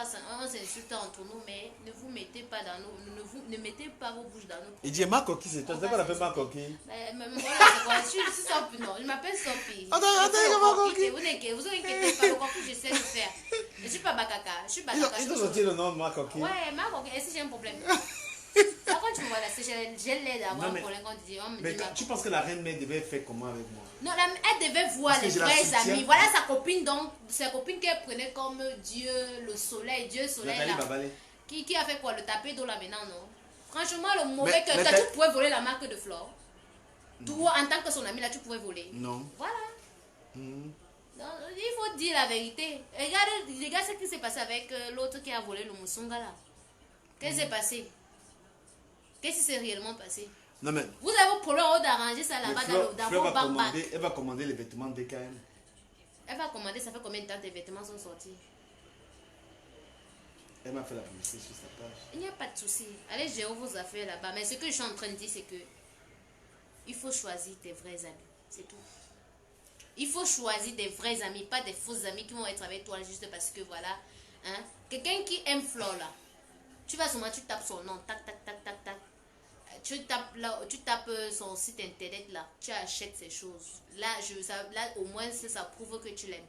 s'insulte entre nous, mais ne vous mettez pas dans nos, ne mettez pas vos bouches dans nos. Il dit ma coquille, c'est toi. C'est quoi la fait ma coquille? Mais voilà, c'est quoi? Je suis Sophie, non, je m'appelle Sophie. Attends, il ma coquille. Vous inquiétez pas, le coquille, je sais le faire. Je suis pas Bakaka, je suis Bakaka. Ils ont sorti le nom de ma coquille. Ouais, ma coquille, est-ce que j'ai un problème? Par contre, tu me vois là, j'ai l'air d'avoir un problème quand tu dis. Mais tu penses que la reine mère devait faire comment avec moi? Non, elle devait voir les vrais amis. Voilà sa copine, donc, sa copine qu'elle prenait comme Dieu, le soleil, Dieu, soleil. Là. Qui a fait quoi? Le taper d'eau là maintenant, non? Franchement, le mauvais que tu pouvais voler la marque de Flore. Toi, en tant que son ami, là, tu pouvais voler. Non. Voilà. Donc, il faut dire la vérité. Regarde ce qui s'est passé avec l'autre qui a volé le Moussunga là. Qu'est-ce qui s'est passé? Qu'est-ce qui s'est réellement passé? Non, mais vous avez pour l'heure d'arranger ça là-bas dans vos banques. Elle va commander les vêtements DKM. Elle va commander, ça fait combien de temps tes vêtements sont sortis? Elle m'a fait la publicité sur sa page. Il n'y a pas de souci. Allez gérer vos affaires là-bas. Mais ce que je suis en train de dire, c'est que il faut choisir tes vrais amis. C'est tout. Il faut choisir des vrais amis, pas des faux amis qui vont être avec toi juste parce que voilà. Hein? Quelqu'un qui aime Flore là, tu vas souvent, tu tapes son nom, tac, tac, tac, tac, tac. Tu tapes son site internet là, tu achètes ces choses. Là, au moins, ça prouve que tu l'aimes.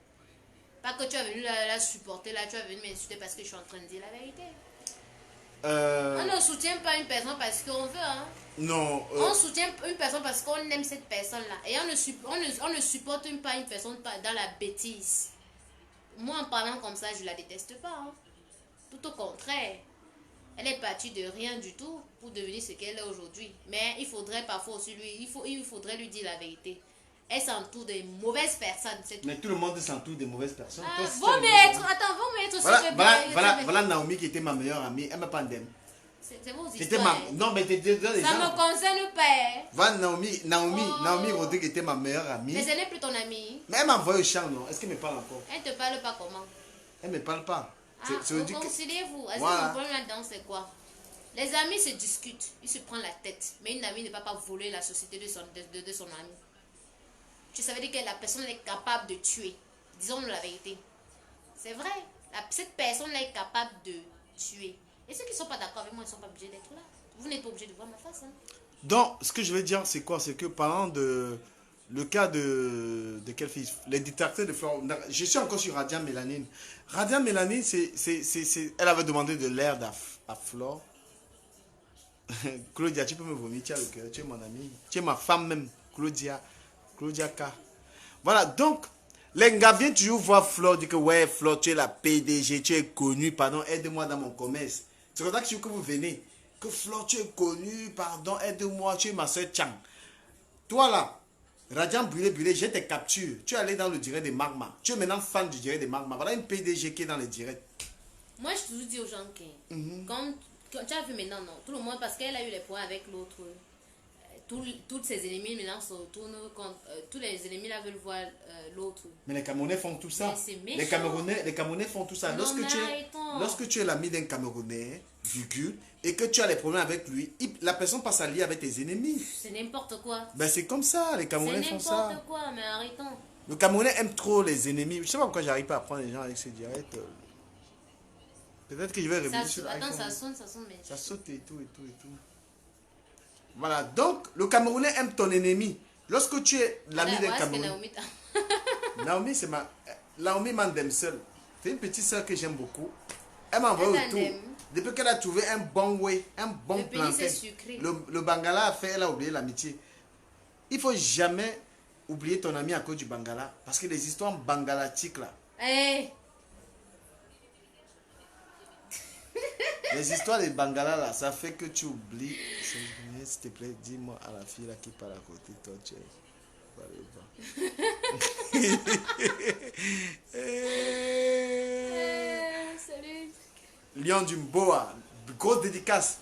Pas que tu es venu la supporter, là, tu es venu m'insulter parce que je suis en train de dire la vérité. On ne soutient pas une personne parce qu'on veut. Hein. Non. On soutient une personne parce qu'on aime cette personne-là. Et on ne supporte pas une personne dans la bêtise. Moi, en parlant comme ça, je ne la déteste pas. Hein. Tout au contraire. Elle est partie de rien du tout pour devenir ce qu'elle est aujourd'hui. Mais il faudrait parfois aussi il faudrait lui dire la vérité. Elle s'entoure de mauvaises personnes. Mais tout le monde s'entoure de mauvaises personnes. Vont mettre voilà Naomi qui était ma meilleure amie. Elle m'a pas d'aime. C'est vos histoires. Non, mais t'es déjà les gens. Ça me concerne pas. Voilà Naomi Rodrigue était ma meilleure amie. Mais elle n'est plus ton amie. Mais elle m'a envoyé au champ, non? Est-ce qu'elle me parle encore? Elle te parle pas comment? Elle me parle pas. Réconciliez-vous. Est-ce que le problème là-dedans, c'est quoi? Les amis se discutent, ils se prennent la tête. Mais une amie ne va pas voler la société de son ami. Tu savais dire que la personne est capable de tuer. Disons-nous la vérité. C'est vrai. Cette personne-là est capable de tuer. Et ceux qui ne sont pas d'accord avec moi, ils ne sont pas obligés d'être là. Vous n'êtes pas obligé de voir ma face. Hein. Donc, ce que je veux dire, c'est quoi? C'est que parlant de... Le cas de quelle fille? Les détracteurs de Flore. Je suis encore sur Radiant Mélanine. Radiant Mélanine, elle avait demandé de l'air à Flore. Claudia, tu peux me vomir, tu as le cœur, tu es mon amie. Tu es ma femme même, Claudia K. Voilà, donc, les gars viennent toujours voir Flore, dire que ouais, Flore, tu es la PDG, tu es connue, pardon, aide-moi dans mon commerce. C'est comme ça que vous venez. Que Flore, tu es connue, pardon, aide-moi, tu es ma soeur Chang. Toi là, Radiant Brûlé, j'ai tes captures. Tu es allé dans le direct de Magma. Tu es maintenant fan du direct de Magma. Voilà une PDG qui est dans le direct. Moi, je toujours dis aux gens que, comme tu as vu maintenant, non, tout le monde, parce qu'elle a eu les points avec l'autre, tous ses ennemis maintenant se retournent contre, tous les ennemis là veulent voir l'autre. Mais les Camerounais font tout ça. Les Camerounais font tout ça. Non, lorsque tu es l'ami d'un Camerounais, virgule, et que tu as les problèmes avec lui, la personne passe à lier avec tes ennemis. C'est n'importe quoi. Ben c'est comme ça, les Camerounais font ça. C'est n'importe quoi, mais arrêtons. Le Camerounais aime trop les ennemis. Je sais pas pourquoi j'arrive pas à prendre les gens avec ces directs. Peut-être que je vais revenir sur Attends, iPhone. ça sonne, mais... Ça saute et tout. Voilà, donc le Camerounais aime ton ennemi. Lorsque tu es l'ami d'un Camerounais. Naomi, c'est ma... Naomi m'aime seule. C'est une petite soeur que j'aime beaucoup. Elle m'a envoyé autour. Depuis qu'elle a trouvé un bon way, un bon plantain. Le Bangala elle a oublié l'amitié. Il ne faut jamais oublier ton ami à cause du Bangala. Parce que les histoires bangalatiques là. Hey. Les histoires des Bangala là, ça fait que tu oublies. S'il te plaît, dis-moi à la fille là qui parle à côté de toi, tu Salut. Lion du Mboa, grosse dédicace.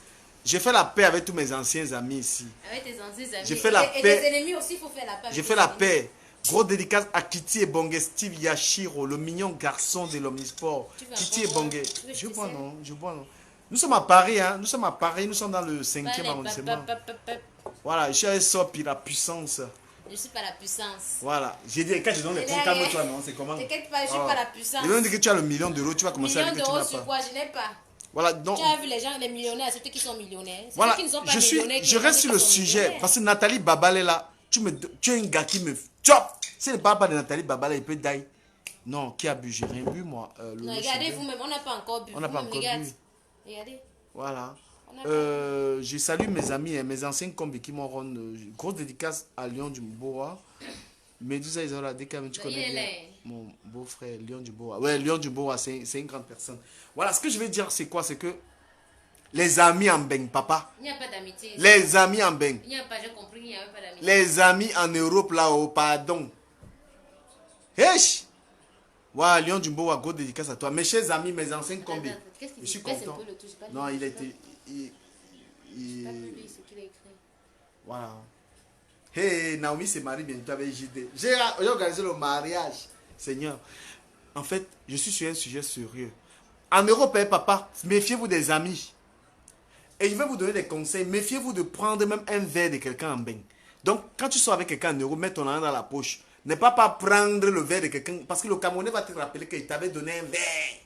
J'ai fait la paix avec tous mes anciens amis ici. Avec tes anciens amis. J'ai fait la paix. Et tes ennemis aussi, il faut faire la paix. J'ai fait la paix. Gros dédicace à Kitty et Bongue, Steve Yashiro, le mignon garçon de l'Omnisport. Kitty et Bongue. Je bois non, je bois non. Nous sommes à Paris, hein. Nous sommes à Paris, nous sommes dans le 5e arrondissement. Voilà, je suis avec Sopi, la puissance. Je suis pas la puissance. Voilà, j'ai dit, quand je donne les points, calme-toi, non, c'est comment? T'inquiète pas, je suis pas la puissance. Je viens de dire que tu as le million d'euros, tu vas commencer à dire que tu n'as pas. Million d'euros sur quoi? Je n'ai pas. Voilà, donc. Tu as vu les gens, les millionnaires, c'est ceux qui sont millionnaires. Voilà, ceux qui ne sont pas millionnaires, je reste sur le sujet, parce que Nathalie Babal est là. Tu es un gars qui me... Chop! Si elle ne parle pas de Nathalie Babal, il peut die. Non, qui a bu? J'ai rien bu, moi. Non, regardez vous-même, on n'a pas encore bu. On n'a pas encore bu. Regardez. Voilà. Je salue mes amis et mes anciens combis qui m'ont rendu grosse dédicace à Lyon du Boa. Medusa Isola, dès que tu connais bien mon beau-frère Lyon du Boa. Ouais, Lyon du Boa, c'est une grande personne. Voilà, ce que je vais dire, c'est quoi? C'est que les amis en baigne, papa. Il n'y a pas d'amitié. Les amis en baigne. Il n'y a pas, j'ai compris, il n'y a pas d'amitié. Les amis en Europe là-haut, pardon. Hesh! Voilà, Lyon du Boa, gros dédicace à toi. Mes chers amis, mes anciens combis. Je suis content. Non, il a été... Voilà. Hey, Naomi se marie bientôt avec JD. J'ai organisé le mariage. Seigneur, en fait, je suis sur un sujet sérieux. En Europe, papa, méfiez-vous des amis. Et je vais vous donner des conseils. Méfiez-vous de prendre même un verre de quelqu'un en bain. Donc, quand tu sors avec quelqu'un en Europe, mets ton argent dans la poche. Ne pas prendre le verre de quelqu'un. Parce que le Camerounais va te rappeler qu'il t'avait donné un verre.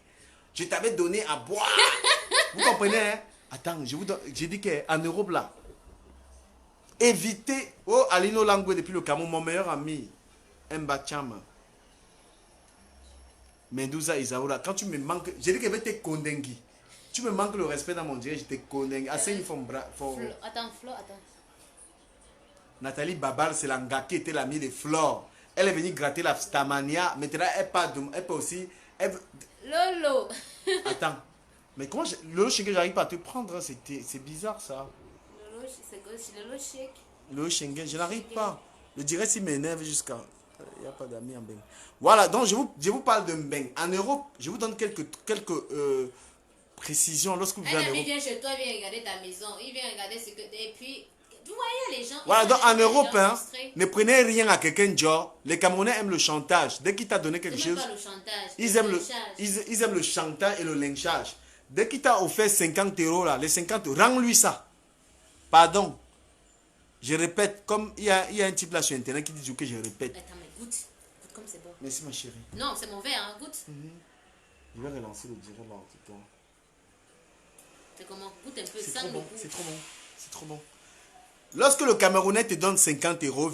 Je t'avais donné à boire. Vous comprenez, hein? Attends, j'ai dit qu'en Europe, là, évitez. Oh, Alino Langwe, depuis le Cameroun, mon meilleur ami, Mba Chama. Medusa Isaoura, quand tu me manques, j'ai dit que je vais te condengui. Tu me manques le respect dans mon direct, je te condengui. Attends, Flo, attends. Nathalie Babal, c'est l'anga qui était l'amie de Flore. Elle est venue gratter la Stamania. Maintenant, elle peut aussi. Lolo. Attends. Mais comment Lolo Schengen, j'arrive pas à te prendre. C'est bizarre ça. Lolo, c'est quoi? C'est Lolo Schengen. Lolo Schengen, je n'arrive pas. Le direct, il m'énerve jusqu'à. Il n'y a pas d'amis en Beng. Voilà, donc je vous parle de Mbeng. En Europe, je vous donne quelques précisions lorsque vous venez en Europe. Un ami vient chez toi, il vient regarder ta maison. Il vient regarder ce que. Et puis. Vous voyez les gens. Voilà, donc en Europe, hein, ne prenez rien à quelqu'un, genre. Les Camerounais aiment le chantage. Dès qu'il t'a donné quelque chose, pas le chantage, ils aiment le chantage et le lynchage. Dès qu'il t'a offert 50 euros, là, les 50, rends-lui ça. Pardon. Je répète, comme il y a un type là sur Internet qui dit que je répète. Attends, mais goûte. Goûte comme c'est bon. Merci, ma chérie. Non, c'est mon verre, hein, goûte. Je vais relancer le direct là, en tout cas. C'est comment? Goûte un peu, c'est sans trop le bon, goût. c'est trop bon. C'est trop bon. Lorsque le Camerounais te donne 50 euros,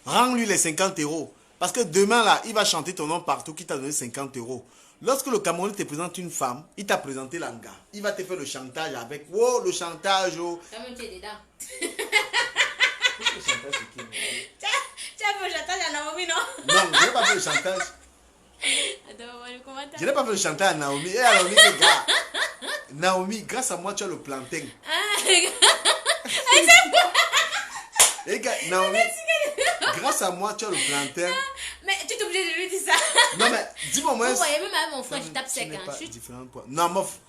rends-lui les 50 euros. Parce que demain, là, il va chanter ton nom partout qui t'a donné 50 euros. Lorsque le Camerounais te présente une femme, il t'a présenté l'anga. Il va te faire le chantage avec, oh, le chantage, oh. Quand même, tu es dedans. Le chantage, c'est qui? Tu as fait le chantage à Naomi, non? Non, je n'ai pas fait le chantage. Je n'ai pas fait le chantage à Naomi. Et à Naomi, c'est gars. Naomi, grâce à moi, tu as le plantain. Et gars, Naomi, grâce à moi, tu as le plantain. Mais tu es obligé de lui dire ça. Non, mais dis-moi, moi. Vous voyez, même avec mon frère, je tape sec. Non, mof.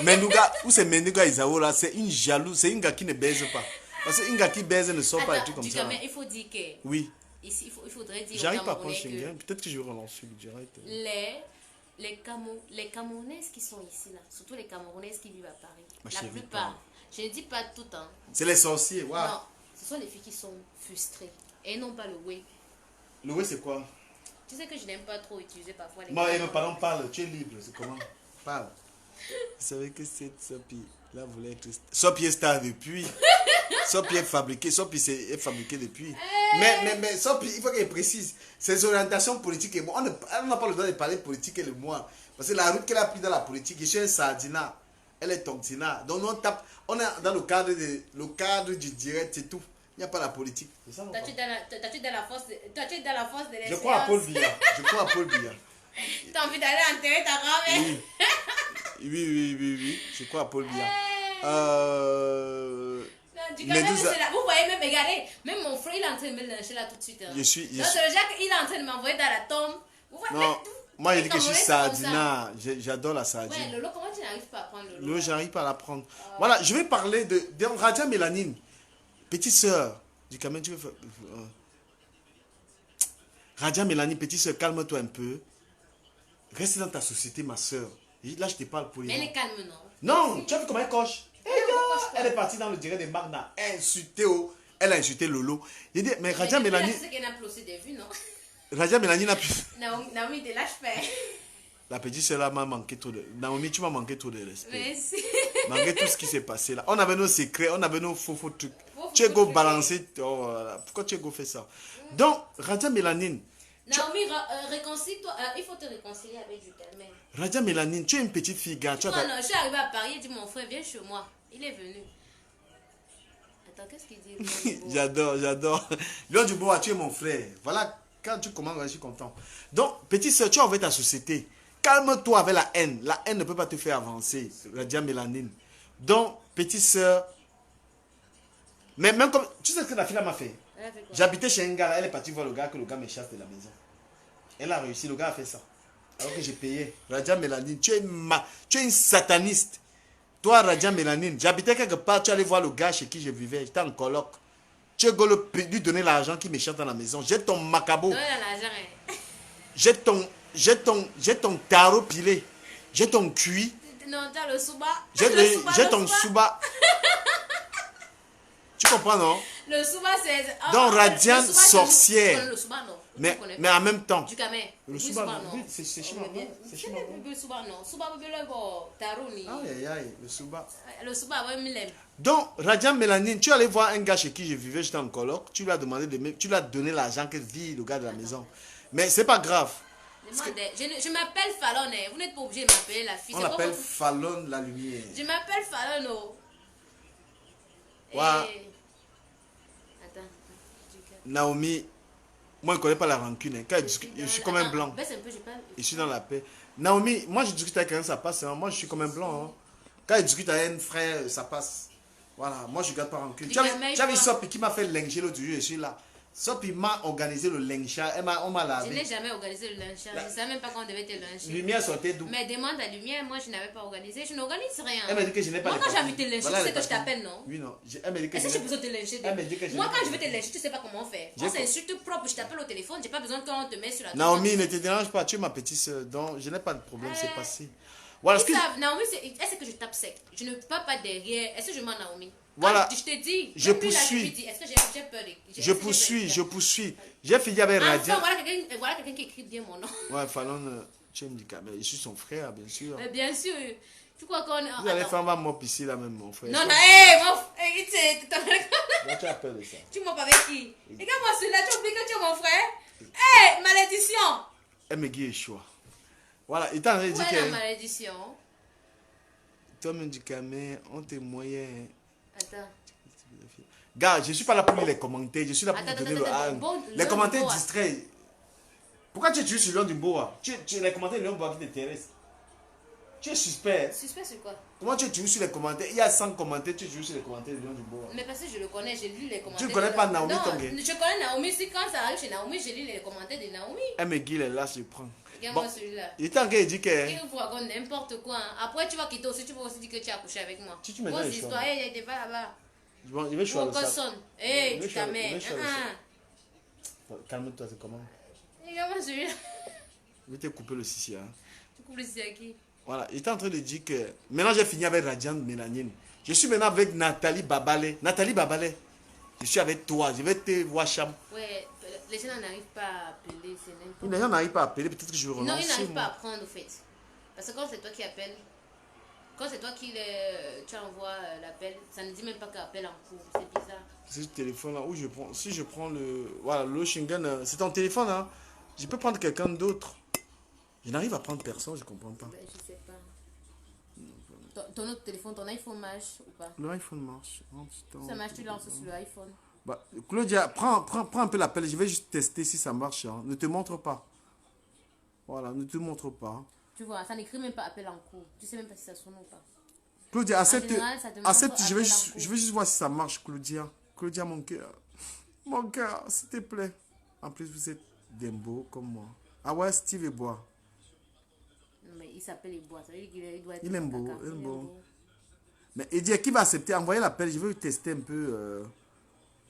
Menouga, ou c'est Menouga Isaou là, c'est une jalouse, c'est une gars qui ne baise pas. Parce qu'une gars qui baise ne sort pas et tout comme ça. Mais il faut dire que. Oui. Ici, il faudrait dire. J'arrive pas à prendre Schengen. Peut-être que je vais relancer le direct. Les Camerounaises qui sont ici, là, surtout les Camerounaises qui vivent à Paris, la plupart, pas. je ne dis pas tout, hein. C'est les sorciers, waouh. Non, ce sont les filles qui sont frustrées et non pas le way. Le way, c'est quoi? Tu sais que je n'aime pas trop utiliser parfois les. Moi, mes parents parlent, tu es libre, c'est comment? Parle. Vous savez que cette Sopi, là, voulait être. Sopi est star depuis. Sopi est fabriqué, Sopi est fabriqué depuis. Mais Sopi, il faut qu'elle précise. Ses orientations politiques et moi, on n'a pas le droit de parler politique et le moi. Parce que la route qu'elle a prise dans la politique, je suis un sardina. Elle est toxina. Donc on tape, on est dans le cadre du direct, c'est tout. Il n'y a pas la politique. T'as-tu dans la force de l'expérience? Je crois à Paul Biya. T'as envie d'aller enterrer ta grand-mère? Oui. Je crois à Paul Biya. Vous voyez, même, regardez, même mon frère, il est en train de me lyncher là tout de suite. Hein. Donc, il est en train de m'envoyer dans la tombe. Vous voyez, non, moi, il dit que je suis sardina. J'adore la sardine. Ouais, Lolo, comment tu n'arrives pas à prendre Lolo? Lolo, j'arrive pas à la prendre. Voilà, je vais parler de Radia Mélanine, petite sœur du Cameroun. Radia Mélanie, petite soeur, calme-toi un peu. Reste dans ta société, ma soeur. Là, je te parle pour les Mais elle gens. est calme, non? Non, tu as vu comment elle coche? Elle coche quoi? Elle est partie dans le direct de Magna. Elle a insulté Lolo. J'ai dit, mais Radia Mais Mélanie. c'est qu'elle n'a plus aussi des vues, non? Radia Mélanie n'a plus. Naomi, te lâche pas. La petite soeur là m'a manqué trop de. Naomi, tu m'as manqué trop de respect. Merci. Malgré tout ce qui s'est passé là. On avait nos secrets, on avait nos faux trucs. Faux Tu es go trucs. balancer. Oh, là là. Pourquoi tu es go fait ça? Donc, Radia Mélanine. Naomi, réconcilie-toi. Il faut te réconcilier avec Jutelmen. Radia Mélanine, tu es une petite fille, gars. Tu as Non, je suis arrivée à Paris, il dit mon frère, viens chez moi. Il est venu. Attends, qu'est-ce qu'il dit? J'adore. Lion du Bois, tu es mon frère. Voilà, quand tu commences, je suis content. Donc, petite soeur, tu as enlevé ta société. Calme-toi avec la haine. La haine ne peut pas te faire avancer. Radia Mélanine. Donc, petite soeur. Mais même comme. Tu sais ce que la fille m'a fait? Elle a fait quoi? J'habitais chez un gars, là, elle est partie voir le gars, que le gars me chasse de la maison. Elle a réussi, le gars a fait ça. Alors que j'ai payé. Radia Mélanine, tu es une sataniste. Toi, Radia Mélanine, j'habitais quelque part, tu allais voir le gars chez qui je vivais, j'étais en coloc. Tu es lui donner l'argent qui me chante dans la maison. J'ai ton macabo. Non, elle a l'argent. J'ai ton tarot pilé. J'ai ton cuit. Non, t'as le souba. J'ai ton souba. Tu comprends, non? Le souba, c'est. Donc, le Radiane souba, c'est- sorcière. Le souba, non. Mais en même temps. Du camé. Le souba, non. C'est chez moi. C'est chez moi. Le souba, non. Souba, le bon. Taroni. Aïe, aïe, aïe, le souba. Le souba, ouais, Milem. Donc, Radian Mélanine, tu allais voir un gars chez qui je vivais, j'étais en coloc, tu lui as demandé tu lui as donné l'argent que vit le gars de la maison. Mais c'est pas grave. Je m'appelle Fallon, hein. Vous n'êtes pas obligé de m'appeler la fille. On C'est l'appelle pas votre- Fallon la lumière. Je m'appelle Fallon, oh. Ouais. Attends. Naomi, moi je ne connais pas la rancune. Hein. Quand je suis comme un blanc. Baisse un peu, j'ai pas. Je suis dans la paix. Naomi, moi je discute avec quelqu'un, ça passe. Hein. Moi je suis comme un blanc. Hein. Quand je discute avec un frère, ça passe. Voilà, moi je ne garde pas rancune. Tu as vu Sopi qui m'a fait lincher l'autre jour, je suis là. Sopi m'a organisé le lynchage. On m'a Je lavé. n'ai jamais organisé le lynchage. Je ne savais même pas qu'on devait te lyncher. Lumière sortait d'où? Mais demande à Lumière, moi je n'avais pas organisé. Je n'organise rien. Elle m'a dit que je n'ai pas Moi les quand j'ai envie papiers. de te lyncher, Voilà tu sais les que je papiers. t'appelle, non? Oui, non. Elle m'a dit que Est-ce que je j'ai besoin de te lyncher? Elle m'a dit que je Moi n'ai quand pas je vais les te lyncher, tu sais pas comment on fait. J'ai On s'insulte propre, je t'appelle au téléphone, j'ai pas besoin qu'on te mette sur la Naomi, ne te dérange pas, tu es ma petite soeur, donc je n'ai pas de problème, c'est passé. Voilà, Ils savent, Naomi, est-ce que je tape sec? Je ne pars pas derrière. Est-ce que je mens Naomi? Voilà. Je te dis. Je depuis là, poursuis. je lui dis, est-ce que j'ai peur de... Je poursuis. J'ai fini avec Radian. Enfin, voilà quelqu'un qui écrit bien mon nom. Ouais, Fallon, tu me dis quand même, je suis son frère, bien sûr. Mais bien sûr. Tu crois qu'on... Vous allez faire ma mop ici, là même, mon frère. Non, non, hé, Tu as peur de ça. tu m'as pas avec qui? Regarde-moi celui-là, tu oublies que tu es mon frère? Hé, malédiction! Elle me guide choix. Voilà, il t'a dit Où est la que. malédiction? Toi, me dis quand même, on te moyen. Attends. Gars, je ne suis pas là pour lire les commentaires, je suis là pour Attends, donner attends, le. bon, Les Lion commentaires du Boa. distraits. Pourquoi tu es sur Lion du Boa? Les commentaires de Lion du Boa qui t'intéressent. Tu es suspect. Suspect sur quoi? Comment tu es toujours sur les commentaires? Il y a 100 commentaires, tu es toujours sur les commentaires de Lion du Boa. Mais parce que je le connais, j'ai lu les commentaires. Tu ne connais pas Naomi Non, Tongue? je connais Naomi. Si quand ça arrive chez Naomi, je lis les commentaires de Naomi. Elle me guide, là, je prends. Regarde-moi Bon, celui-là. il est en train de dire que. Il vous raconte n'importe quoi. Hein. Après, tu vas quitter aussi, tu vas aussi dire que tu as couché avec moi. Tu me Grosse donnes le histoire, choix. il n'était pas là-bas. Bon, je vais choisir Mon ça. cochon. Hé, Je vais tu ta choisir- je mère. vais choisir ça. Calme-toi, c'est comment? Regarde-moi celui-là. Je vais te couper le sissi. Hein. Tu coupes le ici à qui? Voilà, il est en train de dire que. Maintenant, j'ai fini avec Radian Mélanine. Je suis maintenant avec Nathalie Babalé. Nathalie Babalé, je suis avec toi. Je vais te voir Cham. Ouais, les gens n'arrivent pas à appeler, c'est n'importe Les gens n'arrivent pas à appeler, peut-être que je vais renoncer. Non, ils n'arrivent pas moi. à prendre au fait. Parce que quand c'est toi qui appelles, quand c'est toi qui tu envoies l'appel, ça ne dit même pas qu'appelle en cours. C'est bizarre. C'est ce téléphone-là où je prends. Si je prends le. Voilà, le Schengen, c'est ton téléphone, hein. Je peux prendre quelqu'un d'autre. Je n'arrive à prendre personne, je ne comprends pas. Ben, je sais pas. Ton autre téléphone, ton iPhone marche ou pas? Le iPhone marche. Oh, putain. Ça marche, tu lances sur l'iPhone. Bah, Claudia, prends un peu l'appel. Je vais juste tester si ça marche. Hein. Ne te montre pas. Voilà, ne te montre pas. Tu vois, ça n'écrit même pas appel en cours. Tu sais même pas si ça sonne ou pas. Claudia, accepte. général, ça demande Accepte, appel en je vais juste voir si ça marche, Claudia. Claudia, mon cœur. Mon cœur, s'il te plaît. En plus, vous êtes des beaux comme moi. Ah ouais, Steve est bois. Non, mais il s'appelle Ebois. Ça veut dire qu'il doit être. Il aime beau, caca. il aime beau. Mais il dit qui va accepter? Envoyez l'appel, je vais tester un peu.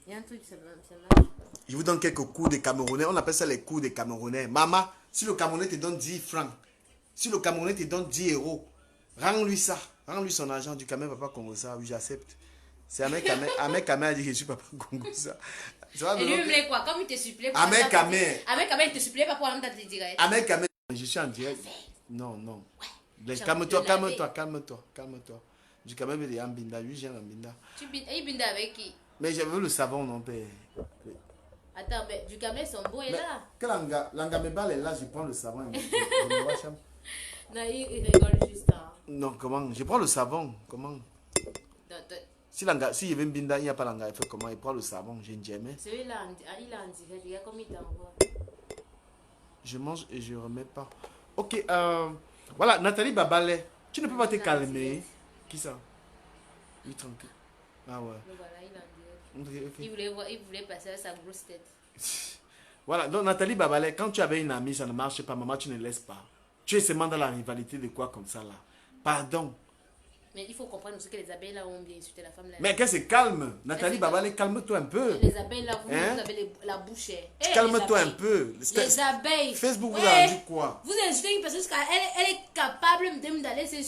Il y a un truc, ça marche. Je vous donne quelques cours de Camerounais. On appelle ça les cours de Camerounais. Maman, si le Camerounais te donne 10 francs, si le Camerounais te donne 10 euros, rends-lui ça. Rends-lui son argent. Du Cameroun, papa Congo ça. Oui, j'accepte. C'est Ahmed Kamé a dit que je suis papa Congo ça. Et lui, il me quoi? Comme il te supplée. Ahmed Kamé. Ahmed Kamé, il te supplée pas pour un date direct. Ahmed Kamé. Je suis en direct. Non. Calme-toi. Du Cameroun, il est en binda. Lui, j'ai en binda. Il binda avec qui? Mais j'avais le savon, non, père. Attends, mais du Cameroun, son beau est là. Que l'angamébal est là, je prends le savon. Non, il rigole juste. Hein. Non, comment? Je prends le savon. Comment? Si je vais binda, il n'y a pas l'anga, il fait comment? Il prend le savon, j'ai une jamais. Celui-là, il a un direct, il y a combien de temps? Je mange et je ne remets pas. Ok, voilà, Nathalie Babalé, tu ne peux pas te calmer. Qui ça? Oui, tranquille. Ah ouais. Voilà, il a un direct. Il voulait passer à sa grosse tête. Voilà, donc Nathalie Babalé, quand tu avais une amie, ça ne marche pas, maman, tu ne laisses pas. Tu es seulement dans la rivalité de quoi comme ça là? Pardon. Mais il faut comprendre aussi que les abeilles là ont bien insulté la femme là. Mais qu'elle se calme. Nathalie Babalé, calme-toi un peu. Les abeilles là, vous avez la bouche. Calme-toi un peu. Les abeilles. Facebook vous a dit quoi? Vous insultez une personne, elle est capable d'aller se